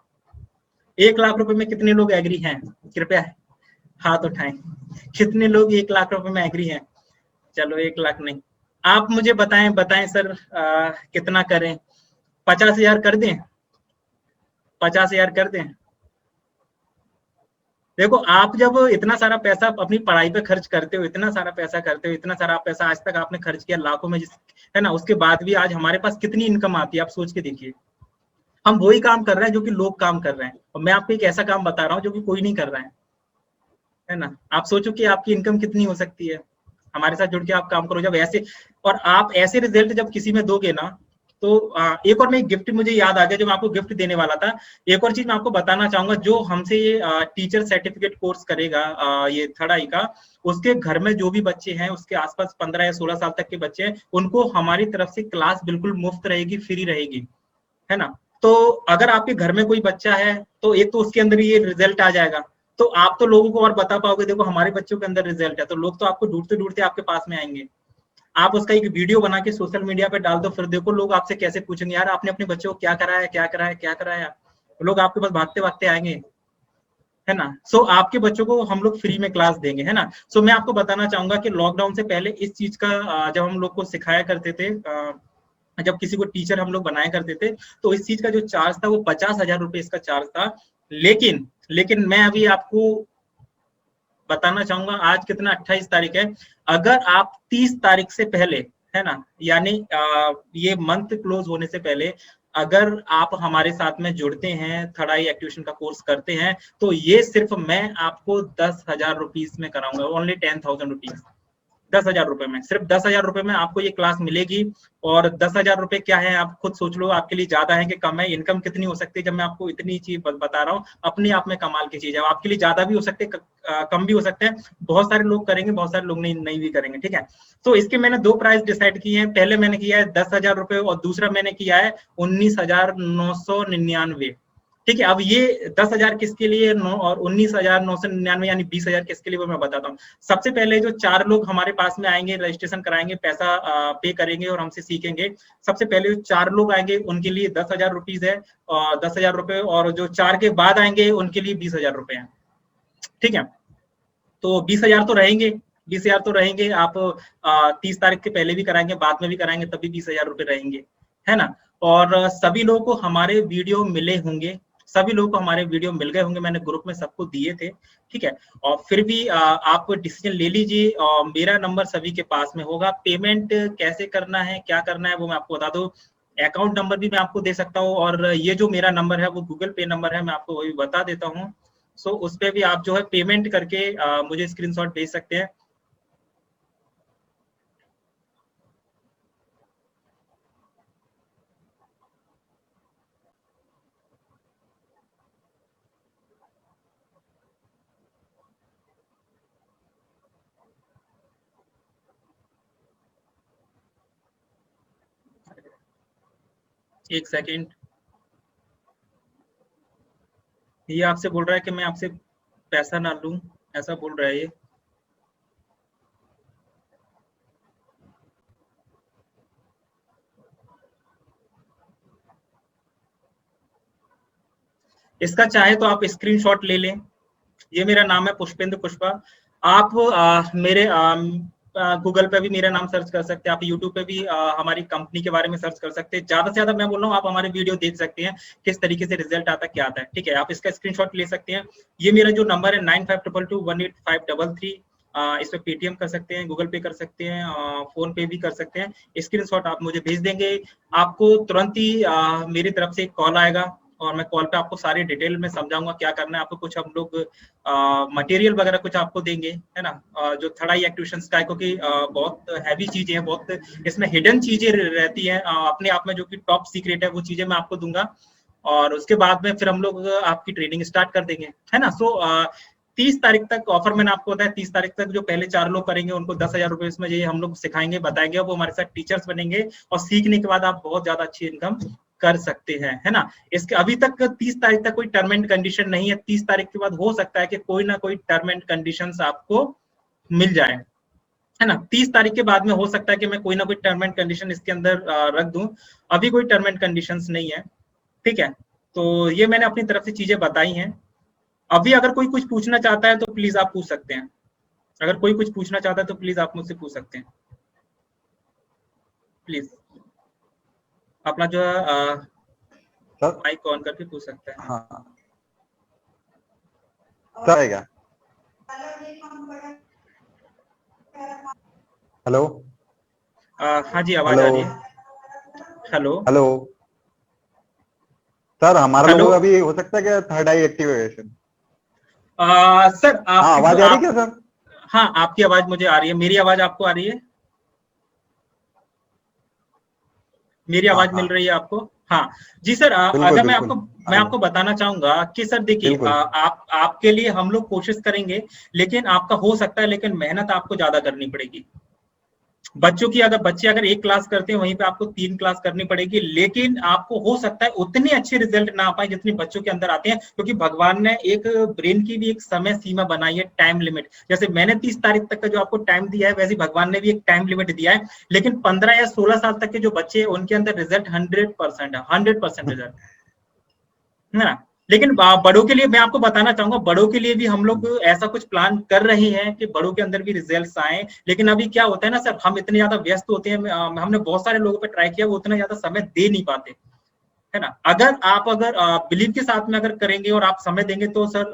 1 लाख रुपए में कितने लोग एग्री हैं? कृपया हाथ उठाएं, कितने लोग 1 लाख रुपए में एग्री हैं? चलो 1 लाख नहीं, आप मुझे बताएं सर कितना करें? 50,000 कर दें? 50,000 कर दें? देखो, आप जब इतना सारा पैसा अपनी पढ़ाई पे खर्च करते हो, इतना सारा पैसा करते हो, इतना सारा पैसा आज तक आपने खर्च किया लाखों में, है ना, उसके बाद भी आज हमारे पास कितनी इनकम आती है, आप सोच के देखिए। हम वही काम कर रहे हैं जो कि लोग काम कर रहे हैं, और मैं आपको एक ऐसा काम बता रहा हूँ जो कि कोई नहीं कर रहा है ना। आप सोचो कि आपकी इनकम कितनी हो सकती है। हमारे साथ जुड़ के आप काम करो, जब ऐसे, और आप ऐसे रिजल्ट जब किसी में दोगे ना, तो एक और मैं गिफ्ट मुझे याद आ गया जो मैं आपको गिफ्ट देने वाला था। एक और चीज मैं आपको बताना चाहूंगा, जो हमसे ये टीचर सर्टिफिकेट कोर्स करेगा, ये 3rd आई का, उसके घर में जो भी बच्चे हैं, उसके आसपास 15 या 16 साल तक के बच्चे हैं, उनको हमारी तरफ से क्लास बिल्कुल मुफ्त रहेगी, फ्री रहेगी, है ना। तो अगर आपके घर में कोई बच्चा है तो एक तो उसके अंदर ये रिजल्ट आ जाएगा, तो आप तो लोगों को और बता पाओगे, देखो हमारे बच्चों के अंदर रिजल्ट है, तो लोग तो आपको ढूंढते ढूंढते आपके पास में आएंगे। आप उसका एक वीडियो बना के सोशल मीडिया पे डाल दो, फिर देखो लोग आपसे कैसे पूछेंगे, यार आपने अपने बच्चों को क्या कराया, क्या कराया, क्या कराया। लोग आपके पास भागते भागते आएंगे, है ना। सो आपके बच्चों को हम लोग फ्री में क्लास देंगे, है ना। सो मैं आपको बताना चाहूंगा कि लॉकडाउन से पहले इस चीज का जब हम लोग को सिखाया करते थे, जब किसी को टीचर हम लोग बनाया करते थे, तो इस चीज का जो चार्ज था वो 50,000 रुपए इसका चार्ज था। लेकिन मैं अभी आपको बताना चाहूंगा, आज कितना 28 तारीख है, अगर आप 30 तारीख से पहले, है ना, यानी ये मंथ क्लोज होने से पहले अगर आप हमारे साथ में जुड़ते हैं, 3rd आई एक्टिवेशन का कोर्स करते हैं, तो ये सिर्फ मैं आपको 10,000 रुपीज में कराऊंगा, ओनली 10,000 रुपीज। 10,000 रुपए में, सिर्फ 10,000 रुपए में आपको ये क्लास मिलेगी। और 10,000 रुपए क्या है, आप खुद सोच लो, आपके लिए ज्यादा है कि कम है? इनकम कितनी हो सकती है जब मैं आपको इतनी चीज बता रहा हूँ, अपने आप में कमाल की चीज है। आपके लिए ज्यादा भी हो सकते हैं, कम भी हो सकते हैं, बहुत सारे लोग करेंगे, बहुत सारे लोग नहीं भी करेंगे, ठीक है। तो इसके मैंने 2 प्राइस डिसाइड किए हैं, पहले मैंने किया है 10,000 रुपए, और दूसरा मैंने किया है 19,999, ठीक है। अब ये 10,000 किसके लिए और 19,999 यानी 20,000 किसके लिए, वो मैं बताता हूँ। सबसे पहले जो 4 लोग हमारे पास में आएंगे, रजिस्ट्रेशन कराएंगे, पैसा पे करेंगे और हमसे सीखेंगे, सबसे पहले जो 4 लोग आएंगे उनके लिए 10,000 रुपीज है, 10,000 रुपए, और जो 4 के बाद आएंगे उनके लिए 20,000 रुपए है, ठीक है। तो 20,000 तो रहेंगे, 20,000 तो रहेंगे। आप 30 तारीख के पहले भी कराएंगे, बाद में भी कराएंगे, तब भी 20,000 रुपए रहेंगे, है ना। और सभी लोगों को हमारे वीडियो मिले होंगे, सभी लोगों को हमारे वीडियो मिल गए होंगे, मैंने ग्रुप में सबको दिए थे, ठीक है। और फिर भी आप डिसीजन ले लीजिए, और मेरा नंबर सभी के पास में होगा। पेमेंट कैसे करना है, क्या करना है, वो मैं आपको बता दूं। अकाउंट नंबर भी मैं आपको दे सकता हूँ, और ये जो मेरा नंबर है वो गूगल पे नंबर है, मैं आपको वही बता देता हूँ। सो उस पे भी आप जो है पेमेंट करके मुझे स्क्रीनशॉट भेज सकते हैं। एक सेकेंड, ये आपसे बोल रहा है कि मैं आपसे पैसा ना लूं, ऐसा बोल रहा है ये। इसका चाहे तो आप स्क्रीनशॉट ले लें। ये मेरा नाम है पुष्पेंद्र पुष्पा। आप मेरे गूगल पे भी मेरा नाम सर्च कर सकते हैं, आप यूट्यूब पे भी हमारी कंपनी के बारे में सर्च कर सकते हैं। ज्यादा से ज्यादा मैं बोल रहा हूँ आप हमारे वीडियो देख सकते हैं किस तरीके से रिजल्ट आता है, क्या आता है, ठीक है। आप इसका स्क्रीनशॉट ले सकते हैं। ये मेरा जो नंबर है 9522218533, इस पे पेटीएम कर सकते हैं, गूगल पे कर सकते हैं, फोन पे भी कर सकते हैं। स्क्रीनशॉट आप मुझे भेज देंगे, आपको तुरंत ही मेरी तरफ से एक कॉल आएगा, और मैं कॉल पे आपको सारी डिटेल में समझाऊंगा क्या करना है आपको। कुछ हम लोग मटेरियल वगैरह कुछ आपको देंगे, है ना, जो थर्ड आई एक्टिवेशंस का है, क्योंकि बहुत हैवी चीजें हैं, बहुत इसमें हिडन चीजें रहती हैं अपने आप में, जो कि टॉप सीक्रेट है, वो चीजें मैं आपको दूंगा। और उसके बाद में फिर हम लोग आपकी ट्रेनिंग स्टार्ट कर देंगे, है ना। सो 30 तारीख तक ऑफर मैंने आपको बताया, 30 तारीख तक जो पहले 4 लोग करेंगे उनको 10,000 रुपए इसमें ये हम लोग सिखाएंगे, बताएंगे, वो हमारे साथ टीचर्स बनेंगे, और सीखने के बाद आप बहुत ज्यादा अच्छी इनकम कर सकते हैं, है ना। इसके अभी तक 30 तारीख तक कोई टर्म एंड कंडीशन नहीं है। 30 तारीख के बाद हो सकता है कि कोई ना कोई टर्म एंड कंडीशंस आपको मिल जाए, है ना। 30 तारीख के बाद में हो सकता है कि मैं कोई ना कोई टर्म एंड कंडीशन इसके अंदर रख दूं। अभी कोई टर्म एंड कंडीशंस नहीं है, ठीक है। तो ये मैंने अपनी तरफ से चीजें बताई हैं। अभी अगर कोई कुछ पूछना चाहता है तो प्लीज आप पूछ सकते हैं। अगर कोई कुछ पूछना चाहता है तो प्लीज आप मुझसे पूछ सकते हैं, प्लीज। अपना जो है माइक ऑन करके पूछ सकते हैं। हाँ सर आएगा। हेलो हाँ जी, आवाज आ रही है। हेलो हेलो सर, हमारा हेलो। लोगो अभी हो सकता है क्या थर्ड आई एक्टिवेशन? सर आप, हाँ आवाज आ रही है क्या सर? हाँ आपकी आवाज मुझे आ रही है, मेरी आवाज आपको आ रही है? मेरी आवाज मिल रही है आपको? हाँ जी सर। अगर मैं आपको बताना चाहूंगा कि सर देखिए, आप आपके लिए हम लोग कोशिश करेंगे, लेकिन आपका हो सकता है, लेकिन मेहनत आपको ज्यादा करनी पड़ेगी। बच्चों की अगर बच्चे अगर 1 क्लास करते हैं वहीं पे आपको 3 क्लास करनी पड़ेगी, लेकिन आपको हो सकता है उतने अच्छे रिजल्ट ना आ पाए जितने बच्चों के अंदर आते हैं, क्योंकि भगवान ने एक ब्रेन की भी एक समय सीमा बनाई है, टाइम लिमिट। जैसे मैंने 30 तारीख तक का जो आपको टाइम दिया है, वैसे भगवान ने भी एक टाइम लिमिट दिया है। लेकिन 15 या 16 साल तक के जो बच्चे हैं उनके अंदर रिजल्ट 100% है, 100% रिजल्ट, है ना। लेकिन बड़ों के लिए मैं आपको बताना चाहूंगा, बड़ों के लिए भी हम लोग ऐसा कुछ प्लान कर रहे हैं कि बड़ों के अंदर भी रिजल्ट्स आए। लेकिन अभी क्या होता है ना सर, हम इतने ज्यादा व्यस्त होते हैं, हमने बहुत सारे लोगों पे ट्राई किया, वो उतना ज्यादा समय दे नहीं पाते, है ना। अगर आप बिलीव के साथ में अगर करेंगे और आप समय देंगे तो सर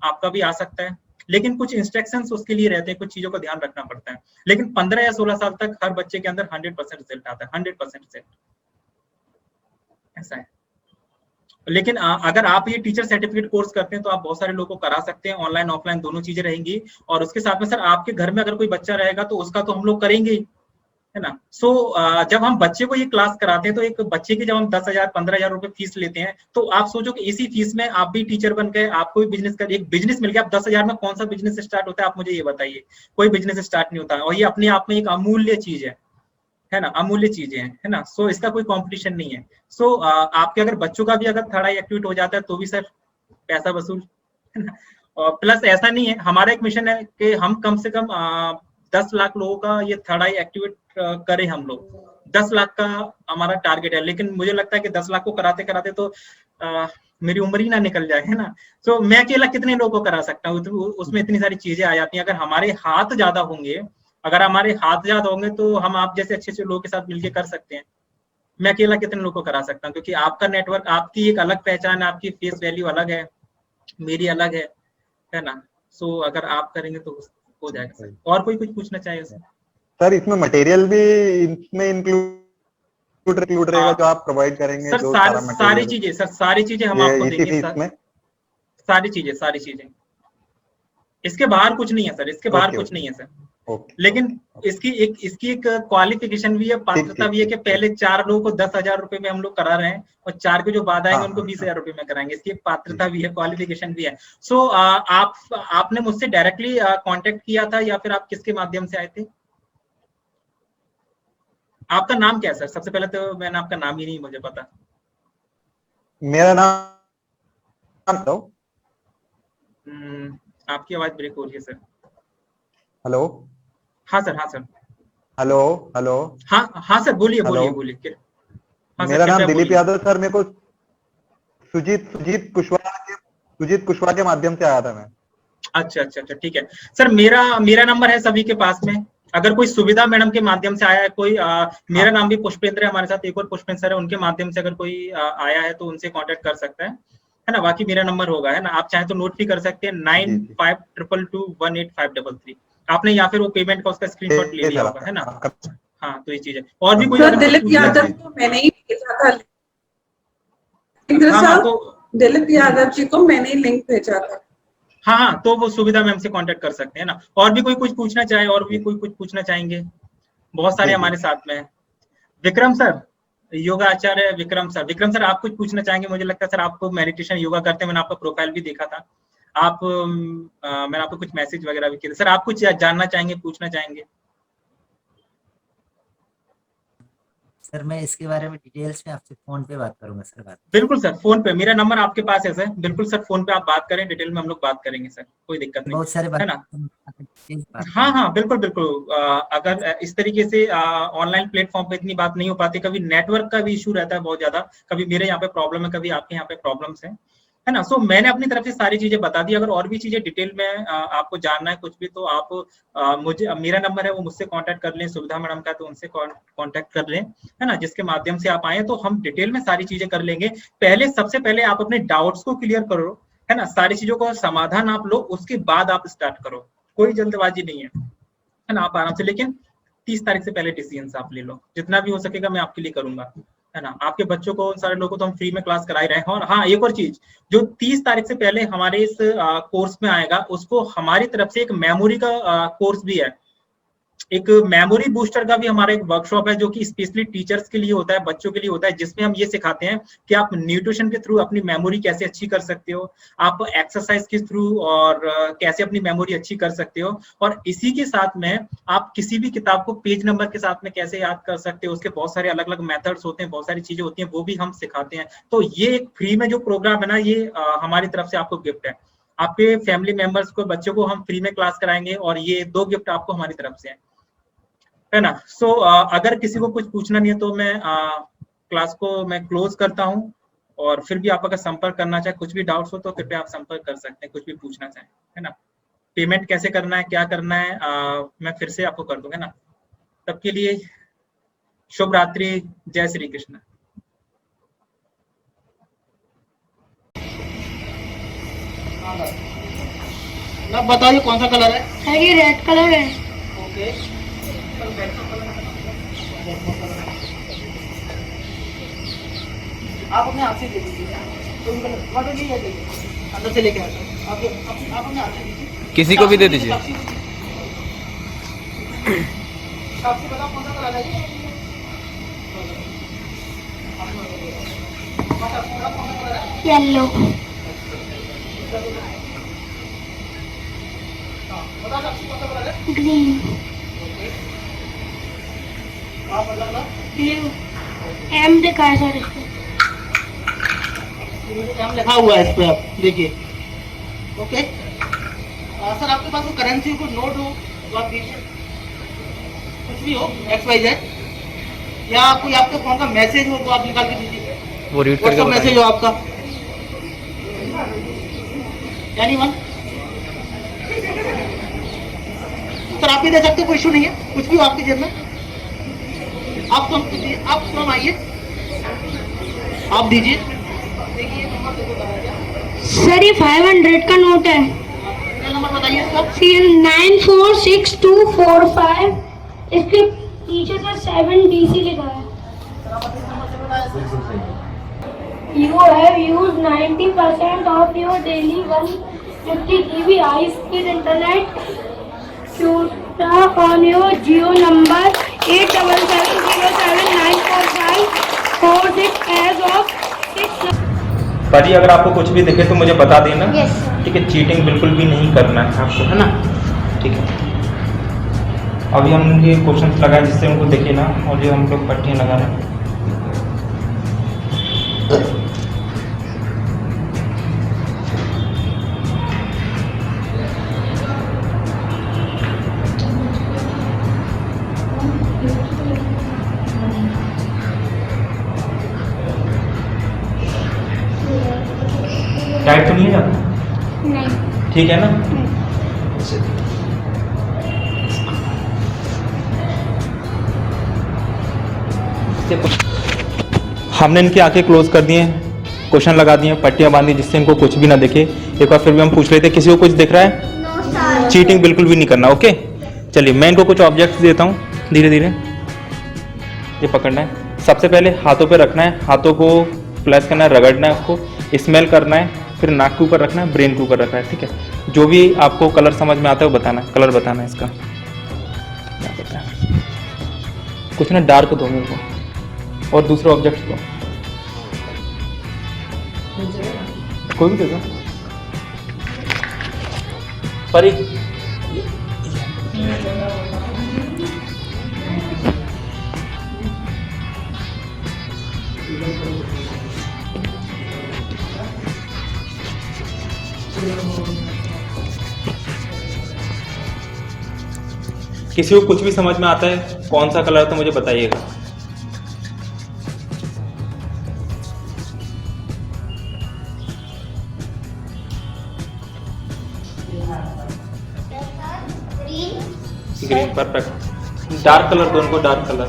आपका भी आ सकता है। लेकिन कुछ इंस्ट्रक्शंस उसके लिए रहते हैं, कुछ चीजों का ध्यान रखना पड़ता है। लेकिन 15 या 16 साल तक हर बच्चे के अंदर 100% रिजल्ट आता है, 100% रिजल्ट, ऐसा है। लेकिन अगर आप ये टीचर सर्टिफिकेट कोर्स करते हैं तो आप बहुत सारे लोगों को करा सकते हैं, ऑनलाइन ऑफलाइन दोनों चीजें रहेंगी। और उसके साथ में सर आपके घर में अगर कोई बच्चा रहेगा तो उसका तो हम लोग करेंगे ही, है ना। सो जब हम बच्चे को ये क्लास कराते हैं तो एक बच्चे की जब हम 10,000 15,000 रुपए फीस लेते हैं, तो आप सोचो कि इसी फीस में आप भी टीचर बन गए, आपको भी बिजनेस कर, एक बिजनेस मिल गया। आप 10,000 में कौन सा बिजनेस स्टार्ट होता है, आप मुझे ये बताइए। कोई बिजनेस स्टार्ट नहीं होता, और ये अपने आप में एक अमूल्य चीज है ना, अमूल्य चीजें हैं, है ना। सो इसका कोई कंपटीशन नहीं है। सो आपके अगर बच्चों का भी अगर थर्ड आई एक्टिवेट हो जाता है तो भी सर पैसा वसूल, है ना। और प्लस ऐसा नहीं है, हमारा एक मिशन है कि हम कम से कम 10 लाख लोगों का ये थर्ड आई एक्टिवेट करें हम लोग। 10 लाख का हमारा टारगेट है। लेकिन मुझे लगता है कि 10 लाख को कराते कराते तो मेरी उम्र ही ना निकल जाए, है ना। तो मैं अकेला कितने लोगों को करा सकता हूँ, तो उसमें इतनी सारी चीजें आ जाती हैं। अगर हमारे हाथ ज्यादा होंगे, तो हम आप जैसे अच्छे अच्छे लोगों के साथ मिलकर कर सकते हैं। मैं अकेला कितने लोगों को करा सकता हूँ, क्योंकि आपका नेटवर्क, आपकी एक अलग पहचान है, आपकी फेस वैल्यू अलग है, मेरी अलग है ना। सो अगर आप करेंगे तो हो जाएगा सर। और कोई कुछ पूछना चाहिए सर? इसमें मटेरियल भी इसमें इंक्लूड रहेगा जो आप प्रोवाइड करेंगे? सर? जो सारी मटेरियल, चीजें सर, सारी चीजें हम आपको इसी देंगे फीस में? सारी चीजें इसके बाहर कुछ नहीं है सर, इसके बाहर कुछ नहीं है सर। लेकिन इसकी एक क्वालिफिकेशन भी है, पात्रता भी है कि पहले 4 लोगों को 10,000 रुपए में हम लोग करा रहे हैं, और 4 के जो बाद आएंगे उनको 20,000 रुपए में कराएंगे। इसकी एक पात्रता भी है, क्वालिफिकेशन भी है। सो आपने मुझसे डायरेक्टली कांटेक्ट किया था या फिर आप किसके माध्यम से आए थे? आपका नाम क्या है सर? सबसे पहले तो मैंने आपका नाम ही नहीं मुझे पता। मेरा नाम तो आपकी आवाज ब्रेक हो रही है सर। हेलो? हाँ सर, हाँ सर। Hello hello? हाँ सर, बोलिए। हाँ मेरा नाम दिलीप यादव सर। मेरे को सुजीत कुशवाहा के माध्यम से आया था मैं। अच्छा, ठीक है सर। मेरा नंबर है सभी के पास में। अगर कोई सुविधा मैडम के माध्यम से आया है कोई, मेरा नाम भी पुष्पेंद्र है, हमारे साथ एक और पुष्पेंद्र सर है, उनके माध्यम से अगर कोई आया है तो उनसे कांटेक्ट कर सकता है ना। बाकी मेरा नंबर होगा, है ना। आप चाहे तो नोट भी कर सकते हैं, 9522185533। आपने या फिर वो पेमेंट का उसका स्क्रीनशॉट ले लिया होगा, है ना। हाँ, तो ये चीज है। और भी कोई दिलीप यादव को मैंने ही भेजा था। दिलीप यादव जी को मैंने ही लिंक भेजा था। हाँ, तो वो सुविधा में हमसे कांटेक्ट कर सकते हैं ना। और भी कोई कुछ पूछना चाहे, और भी कोई कुछ पूछना चाहेंगे? बहुत सारे हमारे साथ में हैं। विक्रम सर, योगा आचार्य विक्रम सर, आप कुछ पूछना चाहेंगे? मुझे लगता है सर आपको मेडिटेशन योगा करते हैं, मैंने आपका प्रोफाइल भी देखा था। मैंने आपको कुछ मैसेज वगैरह भी किए थे। सर आप कुछ जानना चाहेंगे, पूछना चाहेंगे? सर मैं इसके बारे में डिटेल्स में आपसे फोन पे बात करूंगा सर। बिल्कुल सर, फोन पे मेरा नंबर आपके पास है सर। बिल्कुल सर, फोन पे आप बात करें, डिटेल में हम लोग बात करेंगे सर, कोई दिक्कत नहीं, बहुत सारे है ना। हाँ, बिल्कुल। अगर इस तरीके से ऑनलाइन प्लेटफॉर्म पे इतनी बात नहीं हो पाती, कभी नेटवर्क का भी इशू रहता है बहुत ज्यादा, कभी मेरे यहाँ पे प्रॉब्लम है, कभी आपके यहाँ पे प्रॉब्लम्स है ना। सो मैंने अपनी तरफ से सारी चीजें बता दी। अगर और भी चीजें डिटेल में आपको जानना है कुछ भी, तो आप मेरा नंबर है वो मुझसे कांटेक्ट कर लें। सुविधा मैडम का तो उनसे कांटेक्ट कर लें, है ना, जिसके माध्यम से आप आए तो हम डिटेल में सारी चीजें कर लेंगे। सबसे पहले आप अपने डाउट्स को क्लियर करो, है ना, सारी चीजों का समाधान आप लो, उसके बाद आप स्टार्ट करो। कोई जल्दबाजी नहीं है ना। आप आराम से, लेकिन 30 तारीख से पहले डिसीजन आप ले लो। जितना भी हो सकेगा मैं आपके लिए करूंगा, है ना। आपके बच्चों को, सारे लोगों को तो हम फ्री में क्लास करा ही रहे हैं। और हाँ, एक और चीज, जो 30 तारीख से पहले हमारे इस कोर्स में आएगा, उसको हमारी तरफ से एक मेमोरी का कोर्स भी है। एक मेमोरी बूस्टर का भी हमारा एक वर्कशॉप है, जो कि स्पेशली टीचर्स के लिए होता है, बच्चों के लिए होता है, जिसमें हम ये सिखाते हैं कि आप न्यूट्रिशन के थ्रू अपनी मेमोरी कैसे अच्छी कर सकते हो, आप एक्सरसाइज के थ्रू और कैसे अपनी मेमोरी अच्छी कर सकते हो, और इसी के साथ में आप किसी भी किताब को पेज नंबर के साथ में कैसे याद कर सकते हो। उसके बहुत सारे अलग अलग मेथड्स होते हैं, बहुत सारी चीजें होती हैं, वो भी हम सिखाते हैं। तो ये एक फ्री में जो प्रोग्राम है ना, ये हमारी तरफ से आपको गिफ्ट है। आपके फैमिली मेंबर्स को, बच्चों को हम फ्री में क्लास कराएंगे, और ये 2 गिफ्ट आपको हमारी तरफ से है ना। सो अगर किसी को कुछ पूछना नहीं है तो मैं क्लास को मैं क्लोज करता हूं, और फिर भी आप अगर संपर्क करना चाहे, कुछ भी डाउट्स हो तो कृपया आप संपर्क कर सकते हैं, कुछ भी पूछना चाहें, है ना। पेमेंट कैसे करना है, क्या करना है, मैं फिर से आपको कर दूंगा ना। तब के लिए शुभ रात्रि, जय श्री कृष्ण। बताइए कौन सा कलर है? सर ये रेड कलर है। ओके, आप अपने हाथ से दे दीजिए, अंदर से लेके आए आप अपने हाथ से दीजिए, किसी को भी दे दीजिए। आपसे बताओ कौन सा कलर है? येलो। ग्रीन। ब्लू। एम दिखा है सर इसको। एम लिखा हुआ है इस पे, आप देखिए। ओके सर, आपके पास करेंसी को नोट हो तो आप दीजिए, कुछ भी हो, XYZ, या कोई आपके फोन का मैसेज हो तो आप निकाल के दीजिए। वो रीड करके मैसेज हो आपका, एनीवन? सर आप भी दे सकते हो, कोई इशू नहीं है, कुछ भी हो आपकी जेब में। आप स्वयं आइए, आप दीजिए। सर ये 500 का नोट है। सीरियल नंबर बताइए इसका। सीरियल 946245। इसके पीछे सर 7DC लिखा है। You have used 90% of your daily 150 GB high speed internet data on your Jio number 8770794546 as of 6. पाजी अगर आपको कुछ भी दिखे तो मुझे बता देना। Yes. ठीक है, चीटिंग बिल्कुल भी नहीं करना है आपको, है ना? ठीक है, अभी हम ये क्वेश्चंस लगाए जिससे उनको दिखे ना, और जो हम लोग पट्टियाँ लगा रहे हैं। टाइट तो नहीं है जाता? नहीं। ठीक है ना? हमने इनकी आंखें क्लोज कर दी हैं, क्वेश्चन लगा दिए, पट्टियां बांधी जिससे इनको कुछ भी ना दिखे। एक बार फिर भी हम पूछ रहे थे, किसी को कुछ दिख रहा है? चीटिंग बिल्कुल भी नहीं करना, ओके? चलिए मैं इनको कुछ ऑब्जेक्ट्स देता हूँ, धीरे धीरे ये पकड़ना है। सबसे पहले हाथों पे रखना है, हाथों को प्लेस करना है, रगड़ना है उसको, स्मेल करना है, फिर नाक के ऊपर रखना है, ब्रेन के ऊपर रखना है। ठीक है, जो भी आपको कलर समझ में आता है वो बताना है, कलर बताना है इसका क्या पता है। कुछ ना डार्क दो मेरे को, और दूसरे ऑब्जेक्ट्स दो, कोई भी दे दो। परी किसी को कुछ भी समझ में आता है कौन सा कलर तो मुझे बताइएगा। Green, perfect. डार्क कलर दो उनको, dark colour.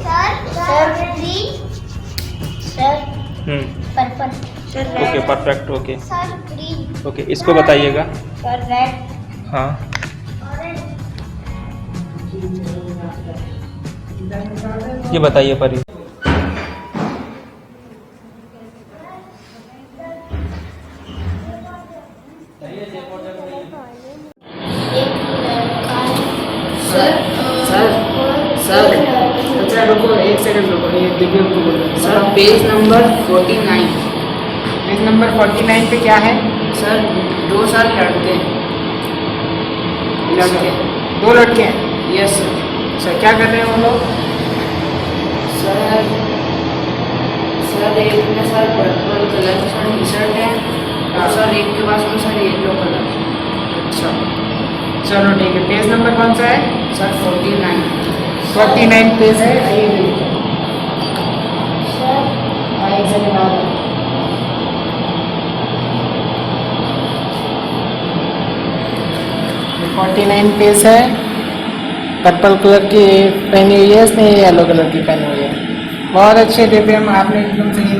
Purple. Okay, perfect, okay sir green. Okay, इसको बताइएगा। Sir red. हाँ, ये बताइए परी। अच्छा रुको, एक सेकंड रुको, ये दिव्य को बोलो। Sir page number 49। Page number 49 पे क्या है? सर 2 साल लड़के, दो लड़के हैं। Yes sir. सर क्या कर रहे हैं वो लोग? सर एक में सर पर्पल कलर की टी शर्ट है, और सर एक के पास में सर येलो कलर। अच्छा चलो ठीक है, पेज नंबर कौन सा है? सर 49 पेज है। आइए एक सेकंड आ रहा है। 49 पेज है, पर्पल कलर की पहनी हुई है इसने, येलो कलर की पहनी हुई है। बहुत अच्छे दिव्यम, आपने एकदम सही